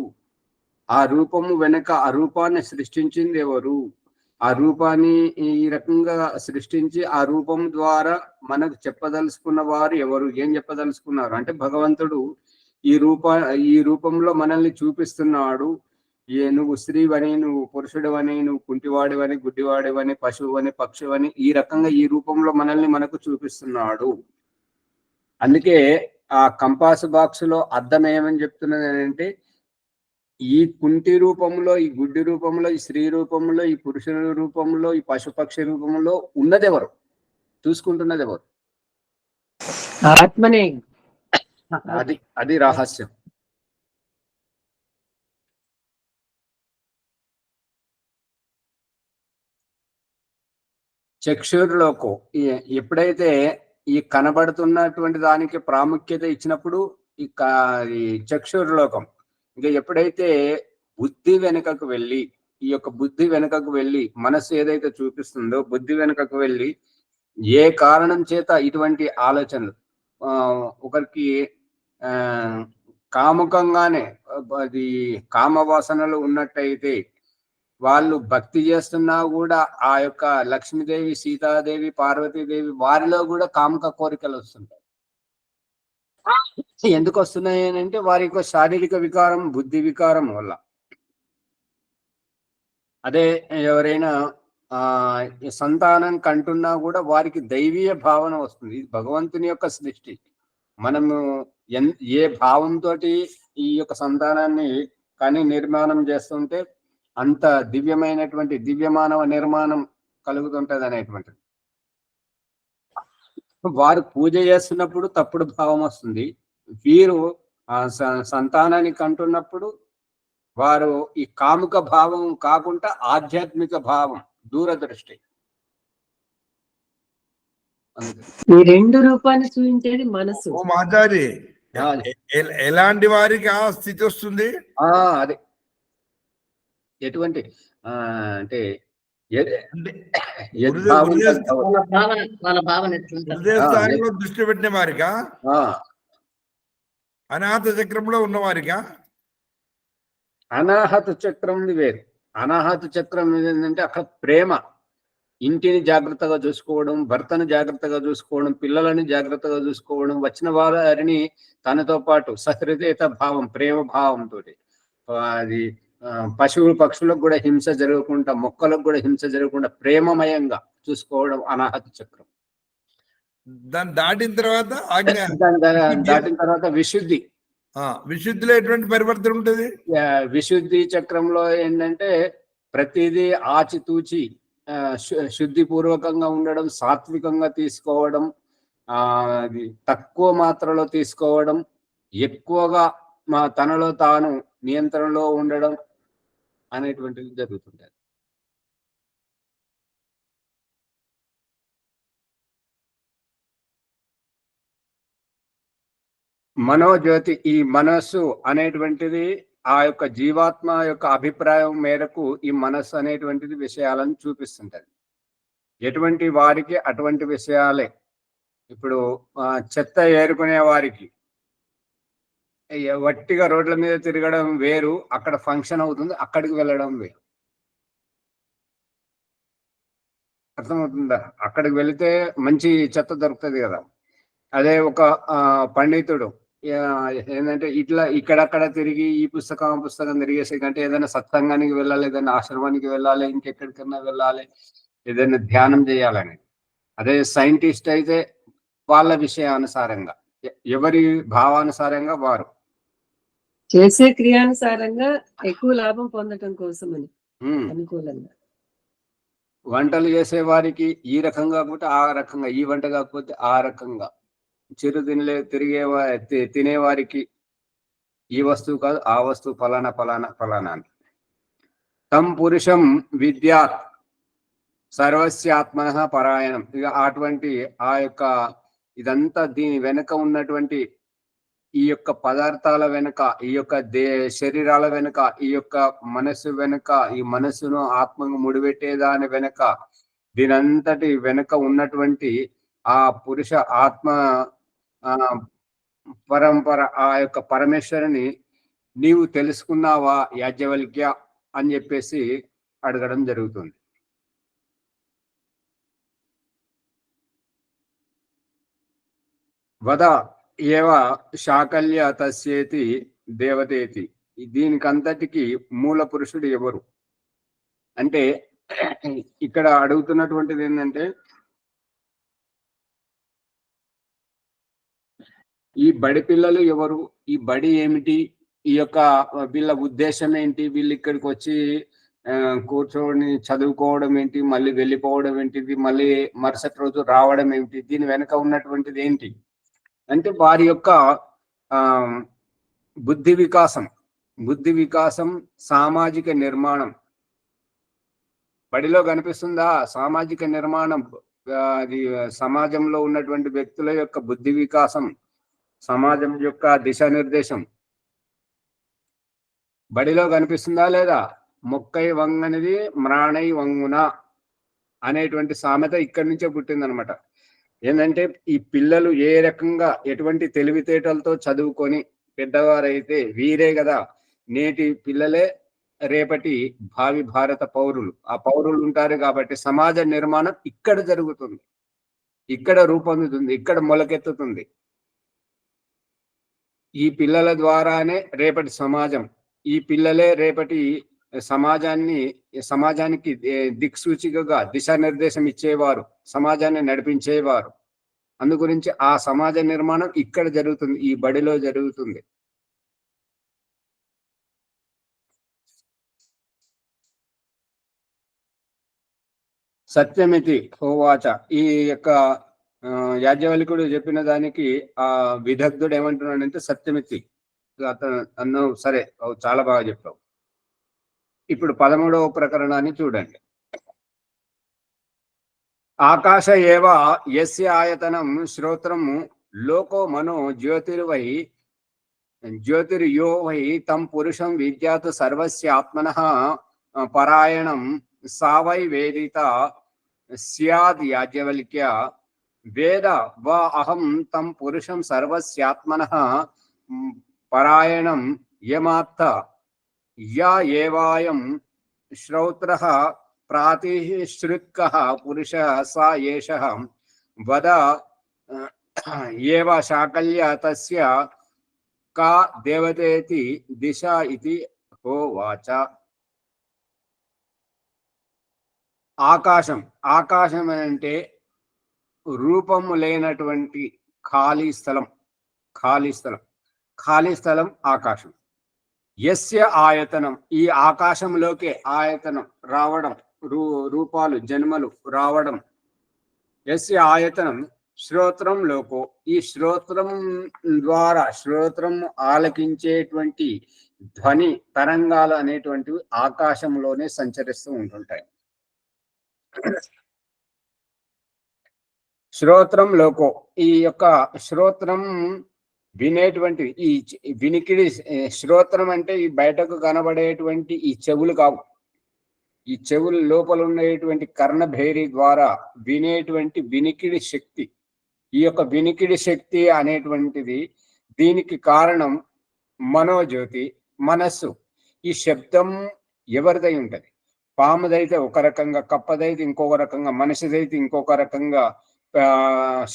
ఆ రూపము వెనక ఆ రూపాన్ని సృష్టించింది ఎవరు, ఆ రూపాన్ని ఈ రకంగా సృష్టించి ఆ రూపం ద్వారా మనకు చెప్పదలుచుకున్న వారు ఎవరు, ఏం చెప్పదలుచుకున్నారు అంటే భగవంతుడు ఈ రూపంలో మనల్ని చూపిస్తున్నాడు. నువ్వు స్త్రీవని, నువ్వు పురుషుడివని, నువ్వు కుంటివాడివని, గుడ్డివాడివని, పశువుని, పక్షువని, ఈ రకంగా ఈ రూపంలో మనల్ని మనకు చూపిస్తున్నాడు. అందుకే ఆ కంపాస్ బాక్స్ లో అర్థం ఏమని చెప్తున్నది అంటే, ఈ కుంటి రూపంలో, ఈ గుడ్డి రూపంలో, ఈ స్త్రీ రూపంలో, ఈ పురుషుని రూపంలో, ఈ పశుపక్షి రూపంలో ఉన్నది ఎవరు, చూసుకుంటున్నది ఎవరు? ఆత్మనే. అది రహస్యం. చక్షుర్లోకి ఎప్పుడైతే ఈ కనబడుతున్నటువంటి దానికి ప్రాముఖ్యత ఇచ్చినప్పుడు ఈ చక్షుర్లోకం ఇంకా ఎప్పుడైతే బుద్ధి వెనుకకు వెళ్ళి, ఈ యొక్క బుద్ధి వెనుకకు వెళ్ళి మనస్సు ఏదైతే చూపిస్తుందో బుద్ధి వెనుకకు వెళ్ళి ఏ కారణం చేత ఇటువంటి ఆలోచనలు ఒకరికి కాముకంగానే అది కామవాసనలు ఉన్నట్టయితే వాళ్ళు భక్తి చేస్తున్నా కూడా ఆ యొక్క లక్ష్మీదేవి, సీతాదేవి, పార్వతీదేవి వారిలో కూడా కాముక కోరికలు వస్తుంటాయి. ఎందుకు వస్తున్నాయి అని అంటే వారి యొక్క శారీరక వికారం, బుద్ధి వికారం వల్ల. అదే ఎవరైనా సంతానం కంటున్నా కూడా వారికి దైవీయ భావన వస్తుంది. ఇది భగవంతుని యొక్క సృష్టి. మనము ఏ భావంతో ఈ యొక్క సంతానాన్ని కానీ నిర్మాణం చేస్తుంటే అంత దివ్యమైనటువంటి దివ్యమానవ నిర్మాణం కలుగుతుంటది అనేటువంటిది. వారు పూజ చేస్తున్నప్పుడు తప్పుడు భావం వస్తుంది. వీరు సంతానాన్ని కంటున్నప్పుడు వారు ఈ కాముక భావం కాకుండా ఆధ్యాత్మిక భావం, దూరదృష్టి. ఈ రెండు రూపాన్ని చూపించేది మనసు. ఆచార్య, ఎలాంటి వారికి ఆ స్థితి వస్తుంది? అదే ఎటువంటి అంటే స్థాయిలో దృష్టి పెట్టిన వారిగా, అనాథ చక్రంలో ఉన్న వారిగా? అనాహత చక్రం వేరు, అనాహత చక్రం ఏంటంటే అక్కడ ప్రేమ, ఇంటిని జాగ్రత్తగా చూసుకోవడం, భర్తను జాగ్రత్తగా చూసుకోవడం, పిల్లలని జాగ్రత్తగా చూసుకోవడం, వచ్చిన వారిని తనతో పాటు సహృదయత భావం, ప్రేమ భావంతో అది పశువులు పక్షులకు కూడా హింస జరగకుండా, మొక్కలకు కూడా హింస జరగకుండా ప్రేమమయంగా చూసుకోవడం అనాహత చక్రం. దాన్ని దాటిన తర్వాత ఆజ్ఞ, దాటిన తర్వాత విశుద్ధి. విశుద్ధిలో ఎటువంటి పరివర్తన ఉంటుంది? విశుద్ధి చక్రంలో ఏంటంటే ప్రతిదీ ఆచితూచి శుద్ధి పూర్వకంగా ఉండడం, సాత్వికంగా తీసుకోవడం, తక్కువ మాత్రలో తీసుకోవడం, ఎక్కువగా తనలో తాను నియంత్రణలో ఉండడం అనేటువంటిది జరుగుతుంటది. మనోజ్యోతి, ఈ మనస్సు అనేటువంటిది ఆ యొక్క జీవాత్మ యొక్క అభిప్రాయం మేరకు ఈ మనస్సు అనేటువంటిది విషయాలను చూపిస్తుంటది. ఎటువంటి వారికి అటువంటి విషయాలే. ఇప్పుడు చెత్త ఏరుకునే వారికి వట్టిగా రోడ్ల మీద తిరగడం వేరు, అక్కడ ఫంక్షన్ అవుతుంది, అక్కడికి వెళ్ళడం వేరు. అర్థమవుతుందా? అక్కడికి వెళితే మంచి చెత్త దొరుకుతుంది కదా. అదే ఒక పండితుడు ఏంటంటే ఇట్లా ఇక్కడక్కడ తిరిగి ఈ పుస్తకం తిరిగేసే కంటే ఏదైనా సత్సంగానికి వెళ్ళాలి, ఏదైనా ఆశ్రమానికి వెళ్ళాలి, ఇంకెక్కడికన్నా వెళ్ళాలి, ఏదైనా ధ్యానం చేయాలని. అదే సైంటిస్ట్ అయితే వాళ్ళ విషయానుసారంగా, ఎవరి భావానుసారంగా వారు చేసే క్రియానుసారంగా ఎక్కువ లాభం పొందటం కోసమని అనుకూలంగా. వంటలు చేసే వారికి ఈ రకంగా కాకపోతే ఆ రకంగా, ఈ వంట కాకపోతే ఆ రకంగా, చిరు తినేవారికి ఈ వస్తువు కాదు ఆ వస్తువు ఫలానా ఫలానా ఫలానా అని. తం పురుషం విద్యాత్ సర్వస్యాత్మన పరాయణం. ఇక అటువంటి ఆ యొక్క ఇదంతా దీని వెనుక ఉన్నటువంటి ఈ యొక్క పదార్థాల వెనుక, ఈ యొక్క శరీరాల వెనుక, ఈ యొక్క మనస్సు వెనుక, ఈ మనస్సును ఆత్మకు ముడిపెట్టేదాని వెనుక, దీనంతటి వెనుక ఉన్నటువంటి ఆ పురుష ఆత్మ పరంపర, ఆ యొక్క పరమేశ్వరుని నీవు తెలుసుకున్నావా యాజ్ఞవల్క్య అని చెప్పేసి అడగడం జరుగుతుంది. వద ఏవ శాకల్య తస్యేతి దేవతేతి. దీనికంతటికి మూల పురుషుడు ఎవరు అంటే ఇక్కడ అడుగుతున్నటువంటిది ఏంటంటే ఈ బడి పిల్లలు ఎవరు, ఈ బడి ఏమిటి, ఈ యొక్క వీళ్ళ ఉద్దేశం ఏంటి, వీళ్ళు ఇక్కడికి వచ్చి కూర్చొని చదువుకోవడం ఏంటి, మళ్ళీ వెళ్ళిపోవడం ఏంటిది, మళ్ళీ మరుసటి రోజు రావడం ఏమిటి, దీని వెనుక ఉన్నటువంటిది ఏంటి అంటే వారి యొక్క బుద్ధి వికాసం, సామాజిక నిర్మాణం. బడిలో కనిపిస్తుందా సామాజిక నిర్మాణం, అది సమాజంలో ఉన్నటువంటి వ్యక్తుల యొక్క బుద్ధి వికాసం, సమాజం యొక్క దిశానిర్దేశం బడిలో కనిపిస్తుందా లేదా? మొక్కై వంగనిది మ్రాణై వంగున అనేటువంటి సామెత ఇక్కడి నుంచే పుట్టిందనమాట. ఏంటంటే ఈ పిల్లలు ఏ రకంగా ఎటువంటి తెలివితేటలతో చదువుకొని పెద్దవారైతే వీరే కదా నేటి పిల్లలే రేపటి భావి భారత పౌరులు. ఆ పౌరులు ఉంటారు కాబట్టి సమాజ నిర్మాణం ఇక్కడ జరుగుతుంది, ఇక్కడ రూపొందుతుంది, ఇక్కడ మొలకెత్తుతుంది. ఈ పిల్లల ద్వారానే రేపటి సమాజం, ఈ పిల్లలే రేపటి సమాజానికి దిక్సూచికగా దిశానిర్దేశం ఇచ్చేవారు, సమాజాన్ని నడిపించేవారు. అందుగురించి ఆ సమాజ నిర్మాణం ఇక్కడ జరుగుతుంది, ఈ బడిలో జరుగుతుంది. సత్యమితి హోవాచ. ఈ యొక్క యాజ్ఞవల్కుడు చెప్పిన దానికి ఆ విదగ్ధుడు ఏమంటున్నాడంటే సత్యమితి. అతను అన్నావు సరే, చాలా బాగా చెప్పావు. ఇప్పుడు 13వ ప్రకరణాన్ని చూడండి. ఆకాశ ఏవ యస్య ఆయతనం శ్రోత్రం లోకో మనో జ్యోతిర్యో వై తం పురుషం విద్యాత్ సర్వస్య ఆత్మనః పరాయణం సావై వేదిత స్యాద్ యాజ్ఞవల్క్య. వేద వా అహం తం పురుషం సర్వస్యాత్మనః పరాయణం యమాత్త యా ఏవాయం శ్రౌత్రః ప్రాతిశ్రుత్కః పురుషः స ఏషః వద ఏవ శాకల్య తస్య కా దేవతేతి దిశ ఇతి హోవాచ. ఆకాశం, ఆకాశం అంటే రూపము లేనటువంటి ఖాళీ స్థలం, ఖాళీ స్థలం, ఖాళీ స్థలం ఆకాశం. యస్య ఆయతనం, ఈ ఆకాశంలోకే ఆయతనం రావడం, రూపాలు జన్మలు రావడం. యస్య ఆయతనం శ్రోత్రం లోకో, ఈ శ్రోత్రం ద్వారా శ్రోత్రం ఆలకించేటువంటి ధ్వని తరంగాలు అనేటువంటివి ఆకాశంలోనే సంచరిస్తూ ఉంటుంటాయి. శ్రోత్రం లోకో, ఈ యొక్క శ్రోత్రం వినేటువంటి ఈ వినికిడి, శ్రోత్రం అంటే ఈ బయటకు కనబడేటువంటి ఈ చెవులు కావు. ఈ చెవుల లోపల ఉండేటువంటి కర్ణభేరి ద్వారా వినేటువంటి వినికిడి శక్తి. ఈ యొక్క వినికిడి శక్తి అనేటువంటిది, దీనికి కారణం మనోజ్యోతి, మనస్సు. ఈ శబ్దం ఎవరిదై ఉంటది? పాముదైతే ఒక రకంగా, కప్పదైతే ఇంకొక రకంగా, మనిషిదైతే ఇంకొక రకంగా,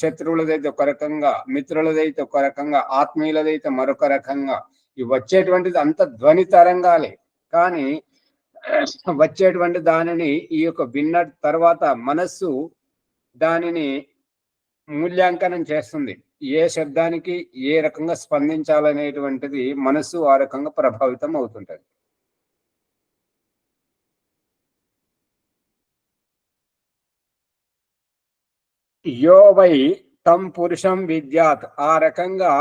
శత్రువులదైతే ఒక రకంగా, మిత్రులదైతే ఒక రకంగా, ఆత్మీయులదైతే మరొక రకంగా. ఇవి వచ్చేటువంటిది అంత ధ్వని తరంగాలే. కానీ వచ్చేటువంటి దానిని ఈ యొక్క విన్న తర్వాత మనస్సు దానిని మూల్యాంకనం చేస్తుంది. ఏ శబ్దానికి ఏ రకంగా స్పందించాలనేటువంటిది మనస్సు ఆ రకంగా ప్రభావితం అవుతుంటది. యో వై తం పురుషం విద్యాత్, ఆ రకంగా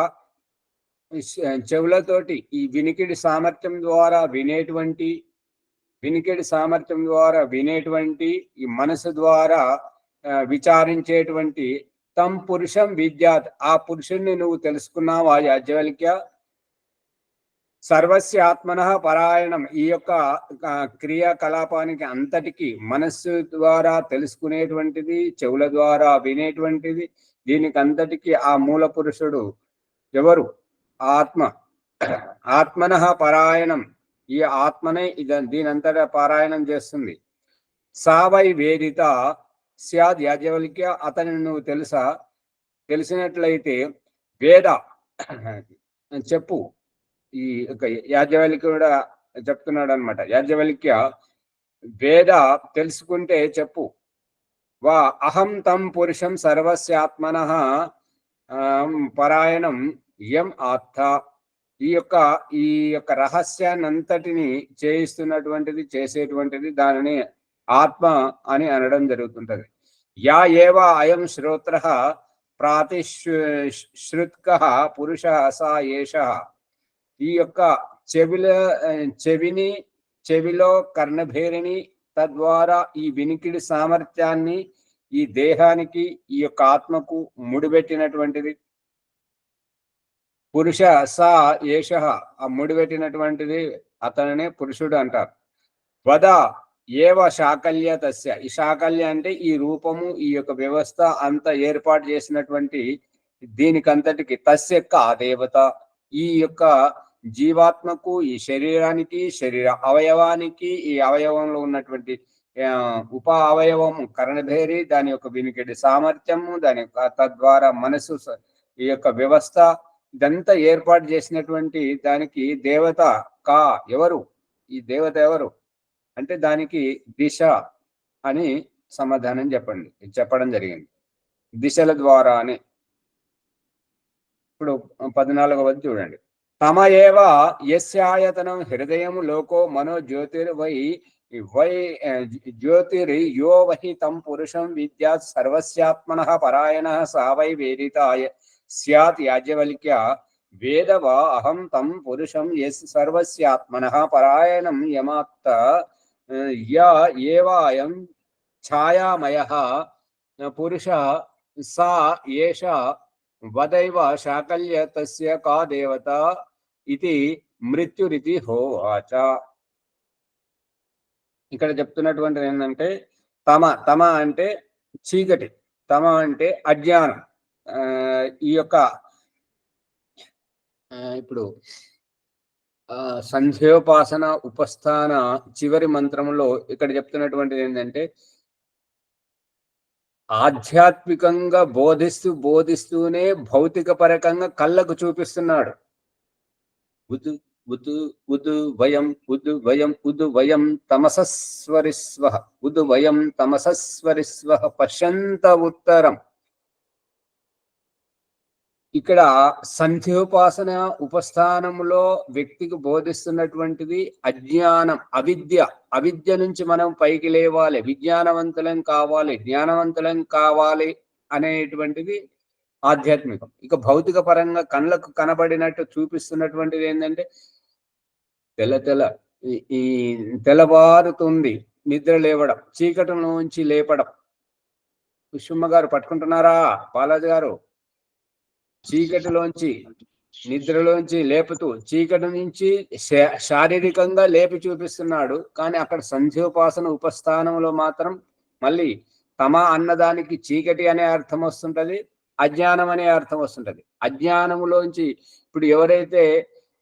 చెవులతోటి ఈ వినికిడి సామర్థ్యం ద్వారా వినేటువంటి, వినికిడి సామర్థ్యం ద్వారా వినేటువంటి, ఈ మనసు ద్వారా విచారించేటువంటి తం పురుషం విద్యాత్, ఆ పురుషుణ్ణి నువ్వు తెలుసుకున్నావా యాజ్ఞవల్క్య? సర్వస్య ఆత్మనః పరాయణం, ఈ యొక్క క్రియాకలాపానికి అంతటికి మనస్సు ద్వారా తెలుసుకునేటువంటిది, చెవుల ద్వారా వినేటువంటిది, దీనికి అంతటికి ఆ మూల పురుషుడు ఎవరు? ఆత్మ. ఆత్మనః పరాయణం, ఈ ఆత్మనే దీనంతటా పారాయణం చేస్తుంది. సావై వేదిత స్యాద్ యాజ్ఞవల్క్య, అతనిని నువ్వు తెలిసినట్లయితే వేద చెప్పు. ఈ యాజ్ఞవల్క్య కూడా చెప్తున్నాడు అనమాట. యాజ్ఞవల్క్య వేద తెలుసుకుంటే చెప్పు. వా అహం తం పురుషం సర్వస్యాత్మనః పరాయణం యం ఆత్థ, ఈ యొక్క రహస్యాన్ని అంతటిని చేయిస్తున్నటువంటిది, చేసేటువంటిది దానిని ఆత్మ అని అనడం జరుగుతుంటది. యా ఏవ అయం శ్రోత్రః ప్రాతిశ్రుత్కః పురుషః స ఏషః, ఈ యొక్క చెవిలో కర్ణభేరిని, తద్వారా ఈ వినికిడి సామర్థ్యాన్ని ఈ దేహానికి, ఈ యొక్క ఆత్మకు ముడిపెట్టినటువంటిది పురుష స ఏషః, ఆ ముడిపెట్టినటువంటిది అతనినే పురుషుడు అంటారు. వద ఏవ శాకల్య తస్య, ఈ శాకల్య అంటే ఈ రూపము, ఈ యొక్క వ్యవస్థ అంత ఏర్పాటు చేసినటువంటి దీనికంతటికి తస్య కా దేవత, ఈ యొక్క జీవాత్మకు, ఈ శరీరానికి, శరీర అవయవానికి, ఈ అవయవంలో ఉన్నటువంటి ఉప అవయవం కర్ణభేరి, దాని యొక్క వినికిడి సామర్థ్యము, దాని యొక్క తద్వారా మనసు, ఈ యొక్క వ్యవస్థ ఇదంతా ఏర్పాటు చేసినటువంటి దానికి దేవత కా ఎవరు? ఈ దేవత ఎవరు అంటే దానికి దిశ అని సమాధానం చెప్పడం జరిగింది. దిశల ద్వారా అని. ఇప్పుడు 14వ చూడండి. తమ ఏవ యస్యాయతనం హృదయం లోకో మనో జ్యోతిర్వై జ్యోతిర్యో వహి తం పురుషం విద్యాత్ సర్వస్యాత్మనః పరాయణః సా వై వేదితాయ స్యాత్ యాజ్ఞవల్క్య. వేదవ అహం తం పురుషం యస్ సర్వస్యాత్మనః పరాయణం యమాత్త యా ఏవాయం ఛాయామయః పురుషః సా ఏష వదైవ శాకల్య తస్య కా దేవత ఇది మృత్యురితి హోవాచ. ఇక్కడ చెప్తున్నటువంటిది ఏంటంటే తమ అంటే చీకటి, తమ అంటే అజ్ఞానం. ఈ యొక్క ఇప్పుడు సంధ్యోపాసన ఉపస్థాన చివరి మంత్రంలో ఇక్కడ చెప్తున్నటువంటిది ఏంటంటే, ఆధ్యాత్మికంగా బోధిస్తూనే భౌతిక పరకంగా కళ్ళకు చూపిస్తున్నాడు. ఉదు ఉదు ఉదు వయం తమసస్వరిస్వ పశ్యంత ఉత్తరం. ఇక్కడ సంధ్యోపాసన ఉపస్థానంలో వ్యక్తికి బోధిస్తున్నటువంటిది అజ్ఞానం, అవిద్య నుంచి మనం పైకి లేవాలి, విజ్ఞానవంతులం కావాలి, జ్ఞానవంతులం కావాలి అనేటువంటిది ఆధ్యాత్మికం. ఇక భౌతిక పరంగా కళ్ళకు కనబడినట్టు చూపిస్తున్నటువంటిది ఏంటంటే, ఈ తెల్లవారుతుంది, నిద్ర లేవడం, చీకటిలోంచి లేపడం. పుష్పమ్మ గారు పట్టుకుంటున్నారా? బాలాజీ గారు, చీకటిలోంచి నిద్రలోంచి లేపుతూ చీకటి నుంచి శారీరకంగా లేపి చూపిస్తున్నాడు. కానీ అక్కడ సంధ్యోపాసన ఉపస్థానంలో మాత్రం మళ్ళీ తమ అన్నదానికి చీకటి అనే అర్థం వస్తుంటది, అజ్ఞానం అనే అర్థం వస్తుంటది. అజ్ఞానములోంచి ఇప్పుడు ఎవరైతే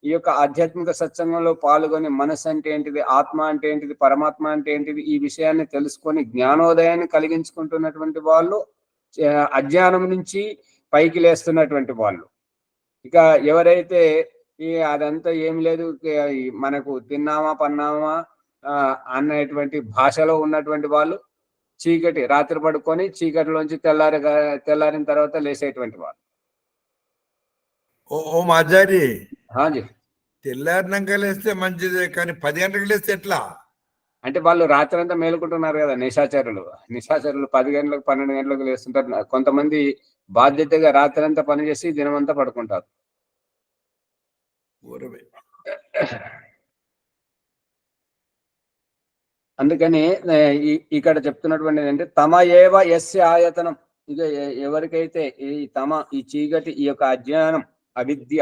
ఈ యొక్క ఆధ్యాత్మిక సత్సంగంలో పాల్గొని మనసు అంటే ఏంటిది, ఆత్మ అంటే ఏంటిది, పరమాత్మ అంటే ఏంటిది, ఈ విషయాన్ని తెలుసుకొని జ్ఞానోదయాన్ని కలిగించుకుంటున్నటువంటి వాళ్ళు అజ్ఞానం నుంచి పైకి లేస్తున్నటువంటి వాళ్ళు. ఇక ఎవరైతే అదంతా ఏం లేదు, మనకు తిన్నామా పన్నామా అనేటువంటి భాషలో ఉన్నటువంటి వాళ్ళు చీకటి, రాత్రి పడుకొని చీకటిలోంచి తెల్లారిన తర్వాత లేసేటువంటి వాళ్ళు. ఓ మాజారి, హాజీ, తెల్లారినాక లేస్తే మంచిదే, కానీ 10 గంటలకు లేస్తే ఎట్లా? అంటే వాళ్ళు రాత్రి అంతా మేలుకుంటున్నారు కదా నిశాచరులు 10 గంటలకు 12 గంటలకు లేస్తుంటారు. కొంతమంది బాధ్యతగా రాత్రి అంతా పనిచేసి దినమంతా పడుకుంటారు. అందుకని ఇక్కడ చెప్తున్నటువంటి ఏంటంటే, తమ ఏవ యస్య ఆయతనం. ఇక ఎవరికైతే ఈ చీకటి, ఈ యొక్క అజ్ఞానం, అవిద్య,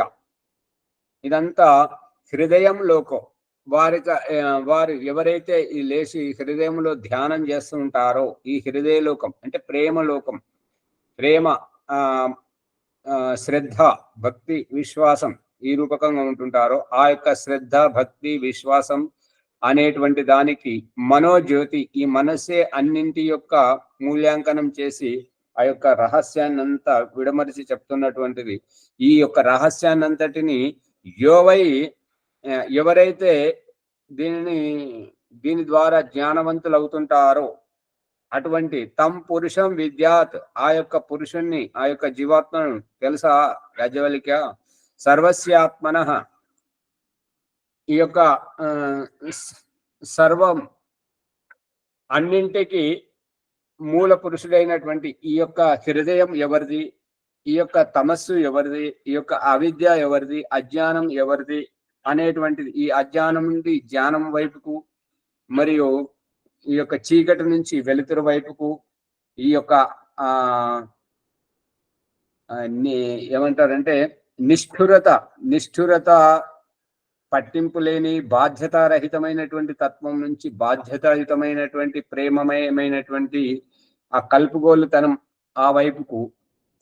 ఇదంతా హృదయం లోకం, వారు ఎవరైతే ఈ లేచి హృదయంలో ధ్యానం చేస్తూ ఉంటారో, ఈ హృదయ లోకం అంటే ప్రేమ లోకం, ప్రేమ, శ్రద్ధ, భక్తి, విశ్వాసం ఈ రూపకంగా ఉంటుంటారో, ఆ యొక్క శ్రద్ధ, భక్తి, విశ్వాసం అనేటువంటి దానికి మనోజ్యోతి, ఈ మనస్సే అన్నింటి యొక్క మూల్యాంకనం చేసి ఆ యొక్క రహస్యాన్ని అంతా విడమరిచి చెప్తున్నటువంటిది. ఈ యొక్క రహస్యాన్నంతటిని ఎవరైతే దీని ద్వారా జ్ఞానవంతులు అవుతుంటారో, అటువంటి తమ్ పురుషం విద్యాత్, ఆ యొక్క పురుషుణ్ణి, ఆ యొక్క జీవాత్మను తెలుసా యాజ్ఞవల్క్య? సర్వస్యాత్మన, ఈ యొక్క సర్వం, అన్నింటికి మూల పురుషుడైనటువంటి ఈ యొక్క హృదయం ఎవరిది, ఈ యొక్క తమస్సు ఎవరిది, ఈ యొక్క అవిద్య ఎవరిది, అజ్ఞానం ఎవరిది అనేటువంటిది, ఈ అజ్ఞానం నుండి జ్ఞానం వైపుకు, మరియు ఈ యొక్క చీకటి నుంచి వెలుతురు వైపుకు, ఈ యొక్క ఏమంటారంటే నిష్ఠురత, పట్టింపు లేని బాధ్యతారహితమైనటువంటి తత్వం నుంచి బాధ్యతాయుతమైనటువంటి ప్రేమమయమైనటువంటి ఆ కలుపుగోలుతనం, ఆ వైపుకు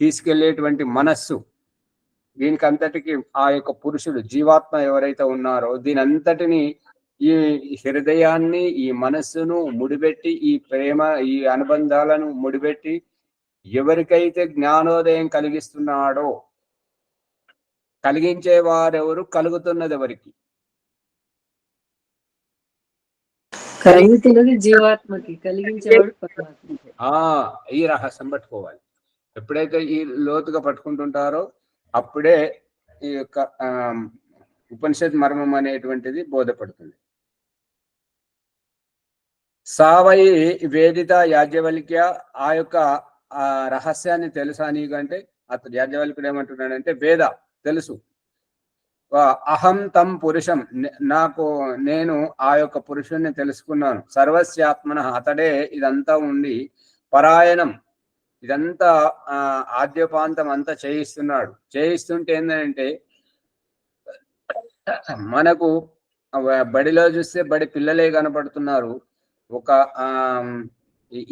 తీసుకెళ్లేటువంటి మనస్సు, దీనికి అంతటికి ఆ యొక్క పురుషుడు, జీవాత్మ ఎవరైతే ఉన్నారో, దీని అంతటిని, ఈ హృదయాన్ని, ఈ మనస్సును ముడిపెట్టి, ఈ ప్రేమ, ఈ అనుబంధాలను ముడిపెట్టి ఎవరికైతే జ్ఞానోదయం కలిగిస్తున్నాడో, కలిగించే వారెవరు, కలుగుతున్నది ఎవరికి? కలుగుతున్నది జీవాత్మకి, కలిగించేవాడు పరమాత్మకి. ఈ రహస్యం పట్టుకోవాలి. ఎప్పుడైతే ఈ లోతుగా పట్టుకుంటుంటారో అప్పుడే ఈ యొక్క ఉపనిషత్ మర్మం అనేటువంటిది బోధపడుతుంది. సావై వేదిత యాజ్ఞవల్క్య, ఆ యొక్క రహస్యాన్ని తెలుసా నీకంటే, అతడు యాజ్ఞవల్కుడు ఏమంటున్నాడంటే, వేద తెలుసు, అహం తం పురుషం, నేను ఆ యొక్క పురుషుణ్ణి తెలుసుకున్నాను, సర్వస్యాత్మన, అతడే ఇదంతా ఉండి, పరాయణం, ఇదంతా ఆద్యోపాంతం అంతా చేయిస్తుంటే ఏంటంటే, మనకు బడిలో చూస్తే బడి పిల్లలే కనబడుతున్నారు, ఒక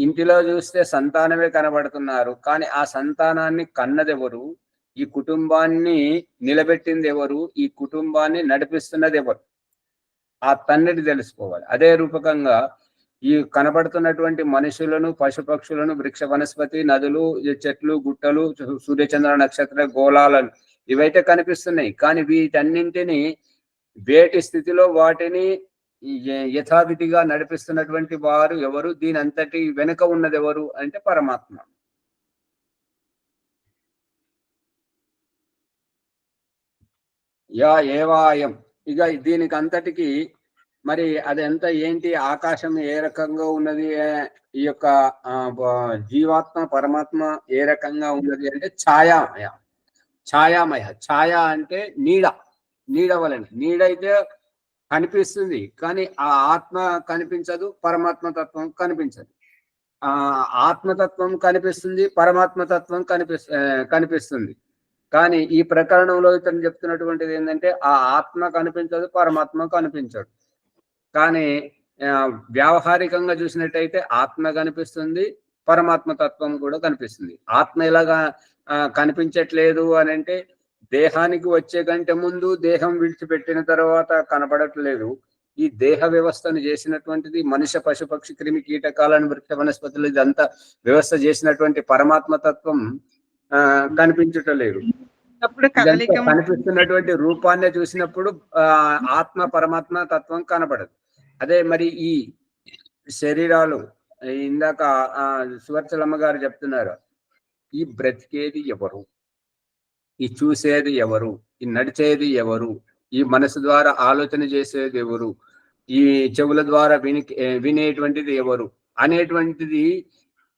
ఇంటిలో చూస్తే సంతానమే కనబడుతున్నారు, కానీ ఆ సంతానాన్ని కన్నదెవరు, ఈ కుటుంబాన్ని నిలబెట్టింది ఎవరు, ఈ కుటుంబాన్ని నడిపిస్తున్నది ఎవరు, ఆ తండ్రిని తెలుసుకోవాలి. అదే రూపకంగా ఈ కనబడుతున్నటువంటి మనుషులను, పశుపక్షులను, వృక్ష వనస్పతి, నదులు, చెట్లు, గుట్టలు, సూర్యచంద్ర నక్షత్ర గోళాలను ఇవైతే కనిపిస్తున్నాయి. కానీ వీటన్నింటినీ వేటి స్థితిలో వాటిని యథావిధిగా నడిపిస్తున్నటువంటి వారు ఎవరు, దీని అంతటి వెనుక ఉన్నది ఎవరు అంటే పరమాత్మ. యా ఏవాయం. ఇక దీనికి అంతటికి మరి అదంతా ఏంటి, ఆకాశం ఏ రకంగా ఉన్నది, ఈ యొక్క జీవాత్మ పరమాత్మ ఏ రకంగా ఉన్నది అంటే ఛాయామయ. ఛాయామయ, ఛాయ అంటే నీడ, నీడ వలన. నీడ అయితే కనిపిస్తుంది కానీ ఆ ఆత్మ కనిపించదు, పరమాత్మ తత్వం కనిపించదు. ఆత్మతత్వం కనిపిస్తుంది, పరమాత్మ తత్వం కనిపిస్తుంది. కానీ ఈ ప్రకరణంలో ఇతను చెప్తున్నటువంటిది ఏంటంటే ఆ ఆత్మ కనిపించదు, పరమాత్మ కనిపించదు. కానీ వ్యావహారికంగా చూసినట్టయితే ఆత్మ కనిపిస్తుంది, పరమాత్మ తత్వం కూడా కనిపిస్తుంది. ఆత్మ ఎలాగా కనిపించట్లేదు అని అంటే దేహానికి వచ్చే కంటే ముందు, దేహం విడిచిపెట్టిన తర్వాత కనపడట్లేదు. ఈ దేహ వ్యవస్థను చేసినటువంటిది మనుష్య, పశుపక్షి, క్రిమి, కీటకాలను, వృక్ష వనస్పతులు ఇదంతా వ్యవస్థ చేసినటువంటి పరమాత్మ తత్వం కనిపించటలేదు. కనిపిస్తున్నటువంటి రూపాన్ని చూసినప్పుడు ఆత్మ పరమాత్మ తత్వం కనపడదు. అదే మరి ఈ శరీరాలు, ఇందాక సువర్చలమ్మ గారు చెప్తున్నారు, ఈ బ్రతికేది ఎవరు, ఈ చూసేది ఎవరు, ఈ నడిచేది ఎవరు, ఈ మనసు ద్వారా ఆలోచన చేసేది ఎవరు, ఈ చెవుల ద్వారా వినేటువంటిది ఎవరు అనేటువంటిది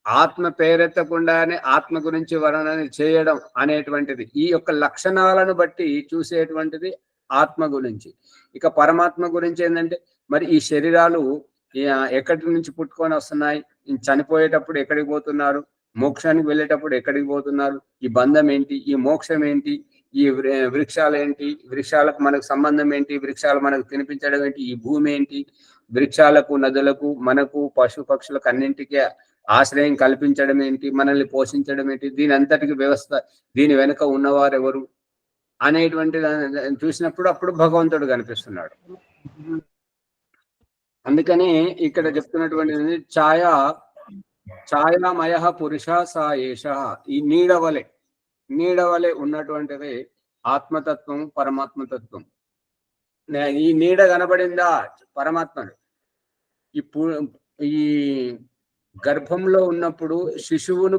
ఆత్మ పేరెత్తకుండానే ఆత్మ గురించి వర్ణన చేయడం అనేటువంటిది, ఈ యొక్క లక్షణాలను బట్టి చూసేటువంటిది ఆత్మ గురించి. ఇక పరమాత్మ గురించి ఏంటంటే మరి ఈ శరీరాలు ఎక్కడి నుంచి పుట్టుకొని వస్తున్నాయి, చనిపోయేటప్పుడు ఎక్కడికి పోతున్నారు, మోక్షానికి వెళ్ళేటప్పుడు ఎక్కడికి పోతున్నారు, ఈ బంధం ఏంటి, ఈ మోక్షం ఏంటి, ఈ వృక్షాలు ఏంటి, వృక్షాలకు మనకు సంబంధం ఏంటి, వృక్షాలు మనకు తినిపించడం ఏంటి, ఈ భూమి ఏంటి, వృక్షాలకు, నదులకు, మనకు, పశు పక్షులకు అన్నింటికీ ఆశ్రయం కల్పించడం ఏంటి, మనల్ని పోషించడం ఏంటి, దీని అంతటికి వ్యవస్థ, దీని వెనుక ఉన్నవారు ఎవరు అనేటువంటి చూసినప్పుడు అప్పుడు భగవంతుడు కనిపిస్తున్నాడు. అందుకని ఇక్కడ చెప్తున్నటువంటి ఛాయామయ పురుష సా ఏష, ఈ నీడవలే ఉన్నటువంటిది ఆత్మతత్వం, పరమాత్మతత్వం. ఈ నీడ కనబడిందా పరమాత్మడు. ఇప్పుడు ఈ గర్భంలో ఉన్నప్పుడు శిశువును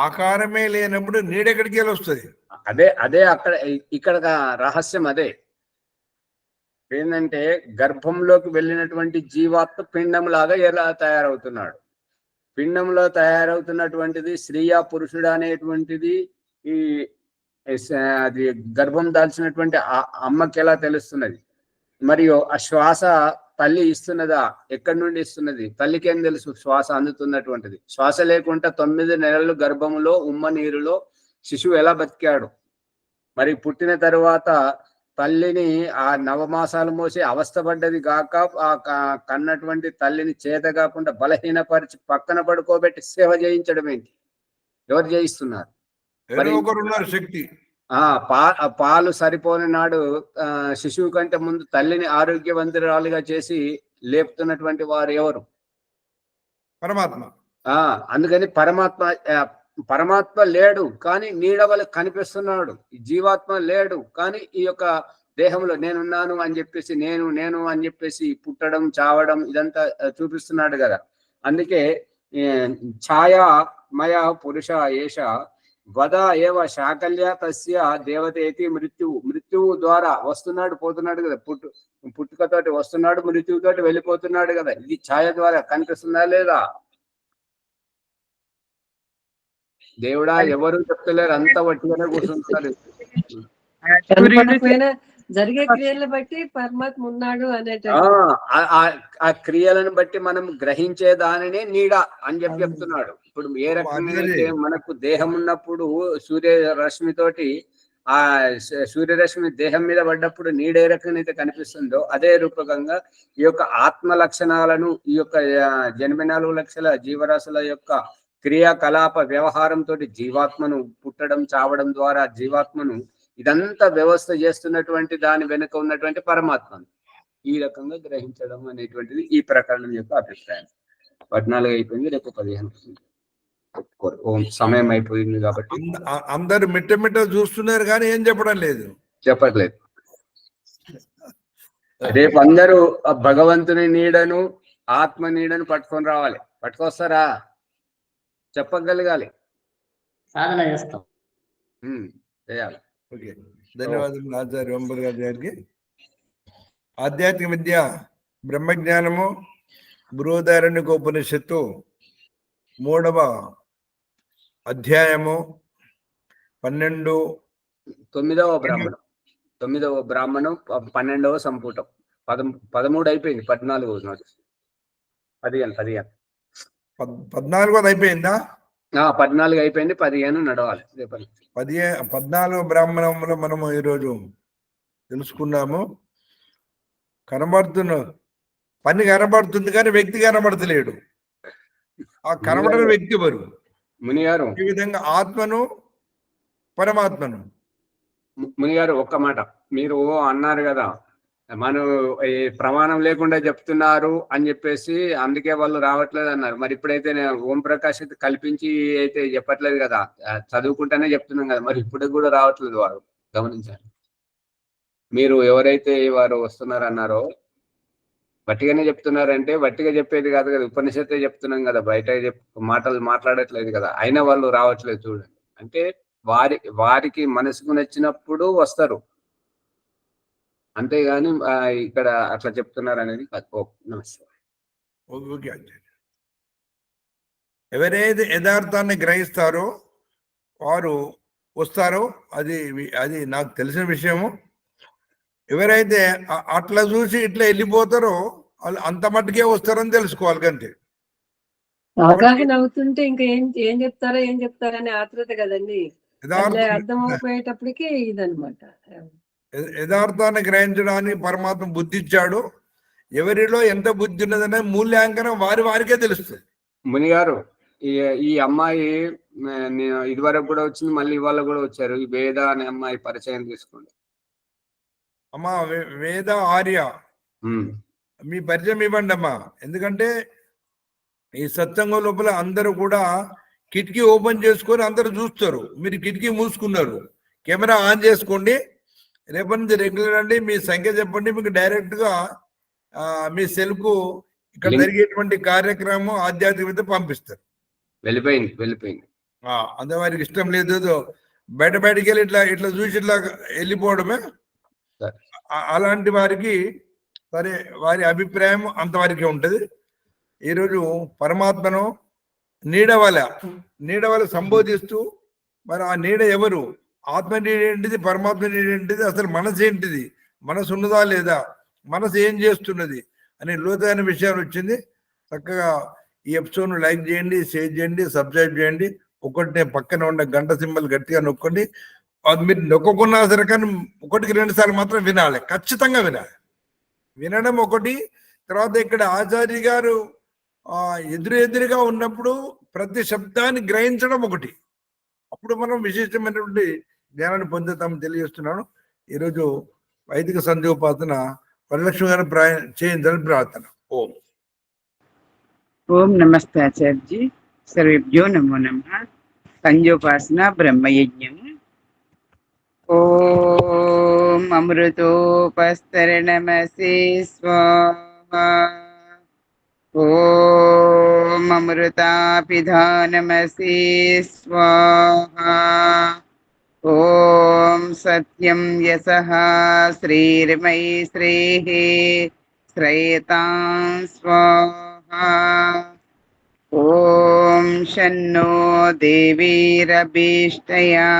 ఆకారమే లేనప్పుడు నీడ ఎక్కడికి వెళ్ళి వస్తుంది. అదే ఇక్కడ రహస్యం అదే ఏంటంటే గర్భంలోకి వెళ్ళినటువంటి జీవాత్మ పిండం లాగా ఎలా తయారవుతున్నాడు. పిండంలో తయారవుతున్నటువంటిది స్త్రీయా పురుషుడు అనేటువంటిది ఈ అది గర్భం దాల్చినటువంటి అమ్మకి ఎలా తెలుస్తున్నది. మరియు ఆ శ్వాస తల్లి ఇస్తున్నదా, ఎక్కడి నుండి ఇస్తున్నది, తల్లికి ఏం తెలుసు శ్వాస అందుతున్నటువంటిది. శ్వాస లేకుండా 9 నెలలు గర్భంలో ఉమ్మ నీరులో శిశువు ఎలా బతికాడు. మరి పుట్టిన తరువాత తల్లిని ఆ నవమాసాలు మోసి అవస్థపడ్డది గాక ఆ కన్నటువంటి తల్లిని చేత కాకుండా బలహీనపరిచి పక్కన పడుకోబెట్టి సేవ చేయించడం ఏంటి, ఎవరు చేయిస్తున్నారు? శక్తి. పాలు సరిపోని నాడు శిశువు కంటే ముందు తల్లిని ఆరోగ్యవంతురాలుగా చేసి లేపుతున్నటువంటి వారు ఎవరు? పరమాత్మ. అందుకని పరమాత్మ లేడు కానీ నీడవల కనిపిస్తున్నాడు. జీవాత్మ లేడు కానీ ఈ యొక్క దేహంలో నేనున్నాను అని చెప్పేసి నేను అని చెప్పేసి పుట్టడం, చావడం ఇదంతా చూపిస్తున్నాడు కదా. అందుకే ఛాయామయ పురుష ఏష వద ఏవ శాకల్య తస్య దేవతేతి మృత్యువు ద్వారా వస్తున్నాడు పోతున్నాడు కదా. పుట్టుకతోటి వస్తున్నాడు, మృత్యువుతోటి వెళ్ళిపోతున్నాడు కదా. ఇది ఛాయ ద్వారా కనిపిస్తుందా లేదా? దేవుడా ఎవరు చెప్తలేరు, అంత వట్టిగానే కూర్చుంటారు. జరిగే క్రియలను బట్టి పరమాత్మ ఉన్నాడు అనేట ఆ క్రియలను బట్టి మనం గ్రహించే దానినే నీడ అని చెప్తున్నాడు. ఇప్పుడు ఏ రకంగా మనకు దేహం ఉన్నప్పుడు సూర్యరశ్మితోటి ఆ సూర్యరశ్మి దేహం మీద పడ్డప్పుడు నీడ ఏ రకంగా అయితే కనిపిస్తుందో అదే రూపకంగా ఈ యొక్క ఆత్మ లక్షణాలను, ఈ యొక్క 84 లక్షల జీవరాశుల యొక్క క్రియాకలాప వ్యవహారంతో జీవాత్మను పుట్టడం చావడం ద్వారా జీవాత్మను ఇదంతా వ్యవస్థ చేస్తున్నటువంటి దాని వెనుక ఉన్నటువంటి పరమాత్మను ఈ రకంగా గ్రహించడం అనేటువంటిది ఈ ప్రకరణం యొక్క అభిప్రాయం. 14 అయిపోయింది, రేపు 15 సమయం అయిపోయింది కాబట్టి అందరు మిట్ట చూస్తున్నారు కానీ ఏం చెప్పడం లేదు, చెప్పట్లేదు. రేపు అందరూ భగవంతుని నీడను ఆత్మ నీడను పట్టుకొని రావాలి. పట్టుకొస్తారా? చెప్పగలగాలి, సాధన చేస్తాం. చేయాలి. ఓకే, ధన్యవాదాలు ఆచార్య వెంబర్ గారికి. ఆధ్యాత్మిక విద్య బ్రహ్మజ్ఞానము బృహదారణ్యక ఉపనిషత్తు 3వ అధ్యాయము 9వ బ్రాహ్మణం 12వ సంపుటం 13 అయిపోయింది, 14 15 14 అయిపోయిందా? 14 అయిపోయింది, 15 నడవాలి. 14 బ్రాహ్మణంలో మనము ఈరోజు తెలుసుకున్నాము. పని కనబడుతుంది కానీ వ్యక్తి కనబడతలేడు. ఆ కనబడిన వ్యక్తి ఎవరు? మునిగారు. ఈ విధంగా ఆత్మను పరమాత్మను. మునిగారు, ఒక్క మాట మీరు అన్నారు కదా, మనం ఈ ప్రమాణం లేకుండా చెప్తున్నారు అని చెప్పేసి అందుకే వాళ్ళు రావట్లేదు అన్నారు. మరి ఇప్పుడైతే ఓం ప్రకాష్ అయితే కల్పించి అయితే చెప్పట్లేదు కదా, చదువుకుంటేనే చెప్తున్నాం కదా, మరి ఇప్పుడు కూడా రావట్లేదు వారు. గమనించాలి. మీరు ఎవరైతే వారు వస్తున్నారన్నారో వట్టిగానే చెప్తున్నారంటే వట్టిగా చెప్పేది కాదు కదా, ఉపనిషత్తే చెప్తున్నాం కదా, బయట మాటలు మాట్లాడట్లేదు కదా, అయినా వాళ్ళు రావట్లేదు. చూడండి, అంటే వారికి మనసుకు నచ్చినప్పుడు వస్తారు, అంతేగాని ఇక్కడ అట్లా చెప్తున్నారు అనేది కాదు. నమస్తే. ఓకే, ఎవరైతే యథార్థాన్ని గ్రహిస్తారో వారు వస్తారో అది నాకు తెలిసిన విషయము. ఎవరైతే అట్లా చూసి ఇట్లా వెళ్ళిపోతారో వాళ్ళు అంత మట్టుకే వస్తారని తెలుసుకోవాలి. కంటే అవగాహన అవుతుంటే ఇంకా ఏం చెప్తారని ఆతృత కదండి. అర్థం అయిపోయేటప్పటికి ఇదనమాట. యథార్థాన్ని గ్రహించడానికి పరమాత్మ బుద్ధి ఇచ్చాడు. ఎవరిలో ఎంత బుద్ధి ఉన్నదనే మూల్యాంకనం వారికే తెలుస్తుంది. మునిగారు, ఈ అమ్మాయి ఇదివరకు కూడా వచ్చింది, మళ్ళీ ఇవాళ కూడా వచ్చారు. ఈ వేద అనే అమ్మాయి పరిచయం తీసుకోండి. అమ్మా వేద ఆర్య, మీ పరిచయం ఇవ్వండి అమ్మా. ఎందుకంటే ఈ సత్సంగం లోపల అందరూ కూడా కిటికీ ఓపెన్ చేసుకొని అందరూ చూస్తారు. మీరు కిటికీ మూసుకున్నారు, కెమెరా ఆన్ చేసుకోండి. రేపటి నుంచి రెగ్యులర్ అండి, మీ సంఖ్య చెప్పండి, మీకు డైరెక్ట్ గా మీ సెల్ కు ఇక్కడ జరిగేటువంటి కార్యక్రమం ఆధ్యాత్మికత పంపిస్తారు. వెళ్ళిపోయింది. అంతే, వారికి ఇష్టం లేదు బయటికి వెళ్ళి ఇట్లా చూసి ఇట్లా వెళ్ళిపోవడమే. అలాంటి వారికి సరే, వారి అభిప్రాయం అంతవరకే ఉంటది. ఈరోజు పరమాత్మను నీడవల సంబోధిస్తూ, మరి ఆ నీడ ఎవరు? ఆత్మ నీడ ఏంటిది, పరమాత్మ నీడ ఏంటిది, అసలు మనసు ఏంటిది, మనసు ఉన్నదా లేదా, మనసు ఏం చేస్తున్నది అనే లోతైన విషయాలు వచ్చింది. చక్కగా ఈ ఎపిసోడ్ లైక్ చేయండి, షేర్ చేయండి, సబ్స్క్రైబ్ చేయండి. నేను పక్కన ఉన్న గంట సింబల్ గట్టిగా నొక్కండి. అది మీరు నొక్కకున్నా సరే కానీ 1-2 సార్లు మాత్రం వినాలి, ఖచ్చితంగా వినాలి. వినడం ఒకటి. తర్వాత ఇక్కడ ఆచార్య గారు ఎదురుగా ఉన్నప్పుడు ప్రతి శబ్దాన్ని గ్రహించడం ఒకటి. అప్పుడు మనం విశేషమైనటువంటి జ్ఞానాన్ని పొందుతామని తెలియజేస్తున్నాను. ఈరోజు వైదిక సంధ్యోపాసన వరలక్ష్మి గారు చేయించాలని ప్రార్థన. ఓం నమస్తే ఆచార్యజీ. సర్వేభ్యో నమో నమః. సంధ్యోపాసన బ్రహ్మయజ్ఞం. ఓం అమృతోపస్తరణమసి స్వాహా. ఓం అమృతాపిధానమసి స్వాహా. ఓం సత్యం యశః శ్రీర్మై శ్రీః శ్రేయతాం స్వాహా. ఓం శన్నో దేవీరభీష్టయా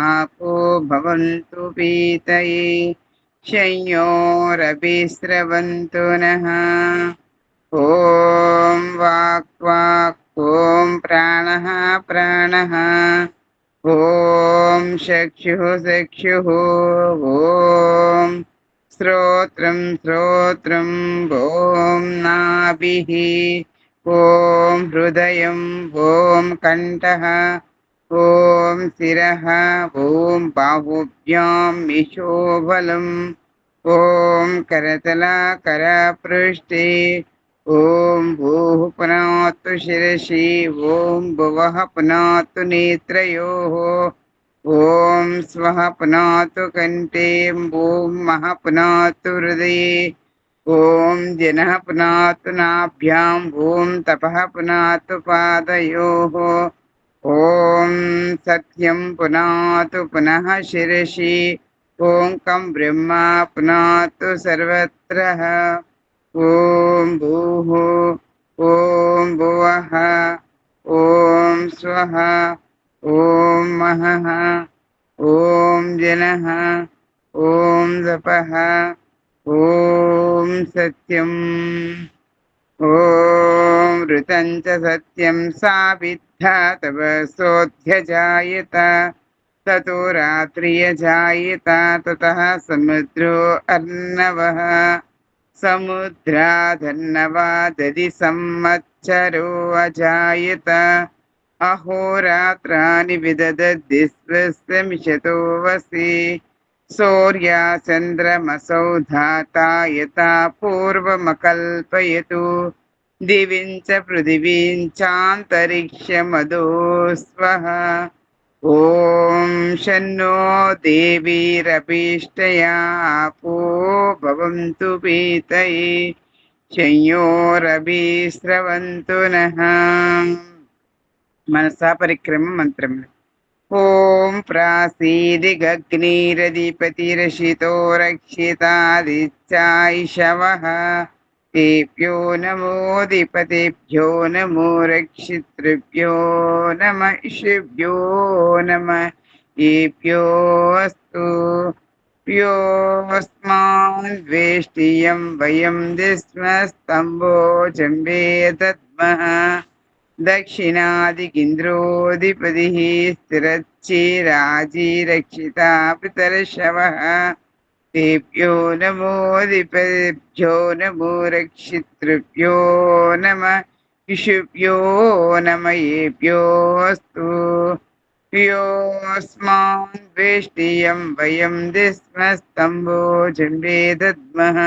ఆపో భవంతు పీతయే శయ్యోరభిస్రవంతు నః. ఓం వాక్ ఓం ప్రాణః ఓం చక్షుః ఓం శ్రోత్రం ఓం నాభిః ॐ हृदयम् ॐ कण्ठः ॐ शिरः ॐ बाहुभ्यां मिशोबलम् ॐ करतलकरपृष्ठे ॐ भूः पुनातु शिरसि ॐ भुवः पुनातु नेत्रयोः ॐ स्वः पुनातु कण्ठे ॐ महः पुनातु हृदये ॐ जनः पुनातु नाभ्यां ॐ तपः पुनातु पादयोः ॐ सत्यं पुनातु पुनः शिरसि ॐ कं ब्रह्मा पुनातु सर्वत्र ॐ भूः ॐ भुवः ॐ स्वः ॐ महः ॐ जनः ॐ तपः ॐ सत्यम् ॐ ऋतं च सत्यं साविद्धा तपसोऽध्यजायत ततो रात्रियजायत ततः समुद्रो अर्णवः समुद्रादर्णवादधि संवत्सरो अजायत अहोरात्राणि विदधद्विश्वस्य मिषतो वसि सूर्याचन्द्रमसौ धाता यथा पूर्वमकल्पयतु दिवीं च पृथिवीं चान्तरिक्षमदो स्वः ॐ शन्नो देवीरभीष्टया आपो भवन्तु पीतये शंयोरभिस्रवन्तु नः मनसा परिक्रम मंत्रम् ॐ प्रासीदिगग्निरधिपतिरशितो रक्षितादिश्चाैषवः तेभ्यो नमोऽधिपतेभ्यो नमो रक्षितृभ्यो नमः ईशभ्यो नमः येभ्योऽस्तु योऽस्मान् द्वेष्टियं वयं दिस्मस्तम्भोजम्बे दद्मः दक्षिणादिगिन्द्रोऽधिपतिः स्थिरच्चिराजिरक्षिता पितर्षवः तेभ्यो नमोऽधिपतिभ्यो नमो रक्षितृभ्यो नमः ईशुभ्यो नमः येभ्योऽस्तु योऽस्मान् द्वेष्टियं वयं दिस्मस्तम्भोजम्बे दद्मः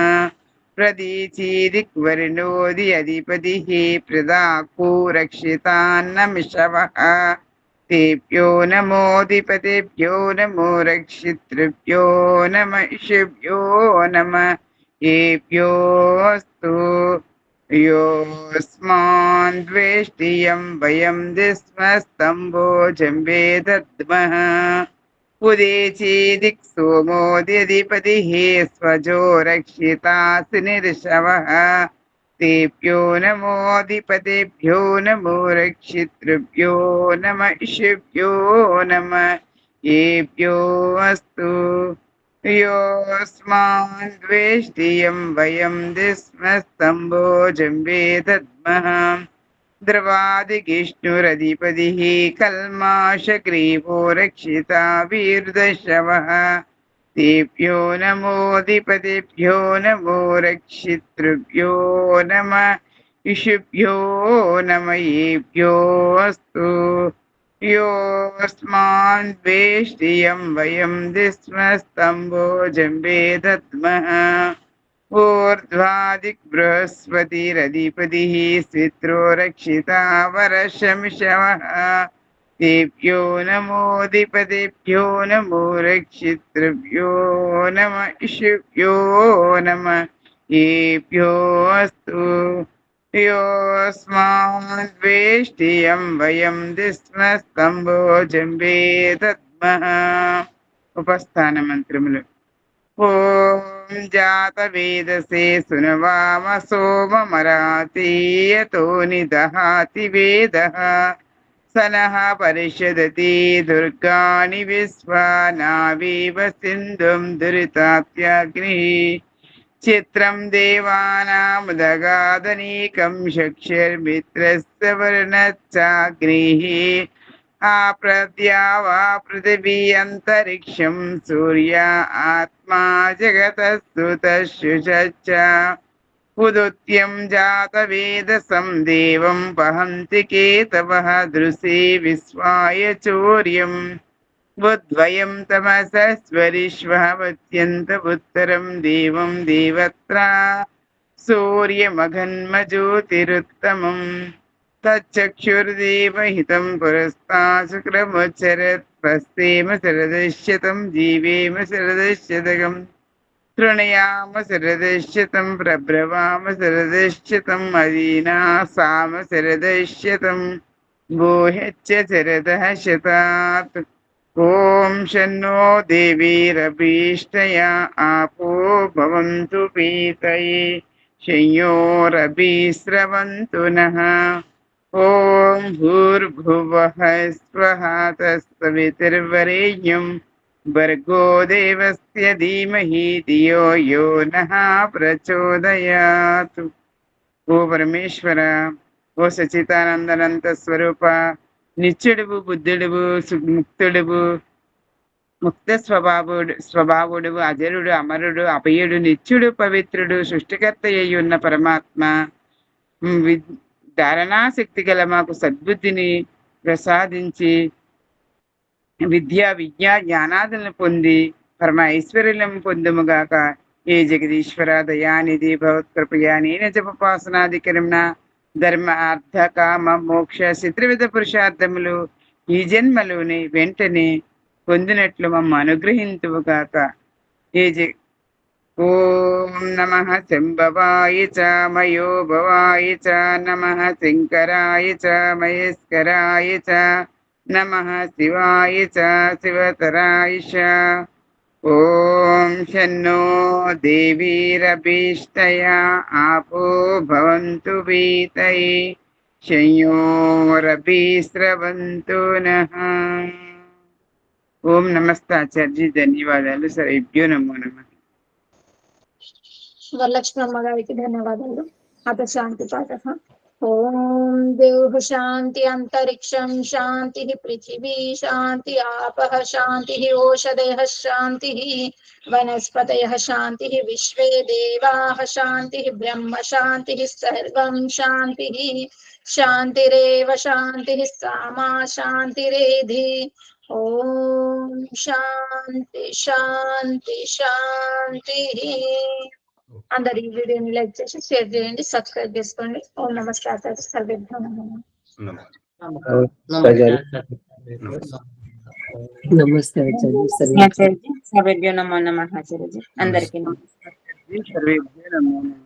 प्रदीचीदिक्वर्णोदि अधिपतिः प्रदाको रक्षितान्नमिषवः तेभ्यो नमोऽधिपतेभ्यो नमो रक्षितृभ्यो नमः ईशभ्यो नमः येभ्योऽस्तु योऽस्मान् द्वेष्टियं वयं दिस्मस्तम्भोजम्बे दद्मः उदेचीदिक् सोमोऽधिपतिः स्वजो रक्षितासि निर्षवः तेभ्यो नमोऽधिपतेभ्यो नमो रक्षितृभ्यो नमः ईशभ्यो नमः येभ्योऽस्तु योऽस्मान् द्वेष्टियं वयं दिस्मस्तम्भोजम्बे दद्मः द्रवादिगिष्णुरधिपतिः कल्माषग्रीवो रक्षिता वीर्दशवः तेभ्यो नमोऽधिपतेभ्यो नमो रक्षितृभ्यो नमः ईशभ्यो नमः येभ्योऽस्तु योऽस्मान् द्वेष्टियं वयं दिस्मस्तम्भोजम्बे दद्मः ऊर्ध्वादिक् बृहस्पतिरधिपतिः स्वित्रो रक्षिता वरशमिषवः तेभ्यो नमोऽधिपतेभ्यो नमो रक्षितृभ्यो नमः ईशभ्यो नमः येभ्योऽस्तु योऽस्मान् द्वेष्टियं वयं दिस्मस्तम्भोजम्बे दद्मः उपस्थान मंत्रमुలు ओम जातवेदसे सुनवाम सोममरातीयतो निदहाति वेदः सनः परिषदति दुर्गाणि विश्वानावीव सिन्धुं दुरितात्याग्निः चित्रं देवानामुदगादनीकं शक्ष्यर्मित्रस्य वर्णच्चाग्निः आप्रद्यावा पृथिवी अंतरिक्षं सूर्य आत्मा जगतस्तुतशुचच्च उदुत्यं जातवेदसं देवं वहन्ति केतवः दृशे विश्वाय चौर्यम् बुद्वयं तमसस्वरिष्वः वत्यन्तमुत्तरं देवं देवत्रा सूर्यमघन्मज्योतिरुत्तमम् तच्चक्षुर्देवहितं पुरस्तात् शुक्रमुच्चरत् स्वस्तेम शरदश्यतं जीवेम शरदश्यतकम् तृणयाम शरदश्यतं प्रब्रवाम शरदश्यतम् अदीना साम शरदश्यतं गोह्यच्च शरदः शतात् ॐ शन्नो देवीरभीष्टया आपो भवन्तु पीतये शंयोरभिस्रवन्तु नः ॐ भूर्भुवः स्वः तत्सवितुर्वरेण्यं भर्गो देवस्य धीमहि धियो यो नः प्रचोदयात्। ఓ పరమేశ్వర, ఓ సచితానందనంత స్వరూప, నిత్యుడువు, బుద్ధుడువు, ముక్తుడువు, ముక్త స్వభావుడు, అజరుడు, అమరుడు, అభయుడు, నిత్యుడు, పవిత్రుడు, సృష్టికర్త అయి ఉన్న పరమాత్మ, ధారణాశక్తి గల మాకు సద్బుద్ధిని ప్రసాదించి విద్యా విజ్ఞా జ్ఞానాదులను పొంది పరమ ఐశ్వర్యం పొందుముగాక. ఏ జగదీశ్వర దయానిధి భగవత్కృపయా నేన జపపాసనాధికరణ ధర్మ అర్థ కామ మోక్ష శత్రువిధ పురుషార్థములు ఈ జన్మలోని వెంటనే పొందినట్లు మమ్మ అనుగ్రహింతువుగాక. ఏ ఓం నమః శంభవాయ చ మయో భవాయ చ నమః శంకరాయ చ మహేశ్వరాయ చ నమః శివాయ చ శివతరాయ చ. ఓం శన్నో దేవీరభీష్టయా ఆపో భవంతు పీతయే శంయోరభిస్రవంతు నః. ఓం నమస్తాచార్య, ధన్యవాదాలు. సర్వేభ్యో నమో నమః. వరలక్ష్మి అమ్మగారికి ధన్యవాదాలు. అత శాంతి పాఠ. ఓం దేవ్ శాంతి అంతరిక్షం శాంతి పృథివీ శాంతి ఆపః శాంతి ఓషధయః శాంతి వనస్పతయః శాంతి విశ్వే దేవాః శాంతి బ్రహ్మ శాంతి సర్వం శాంతి శాంతిరేవ శాంతి సామా శాంతిరేధి. ఓం శాంతి శాంతి శాంతి. అందరు ఈ వీడియోని లైక్ చేసి షేర్ చేయండి, సబ్స్క్రైబ్ చేసుకోండి. ఓం నమస్కారం. సర్వేభ్యో నమః. నమస్తే ఆచార్య. సర్వేభ్యో నమో నమః ఆచార్యజీ. అందరికీ నమస్కారం. సర్వేభ్యో నమో నమః.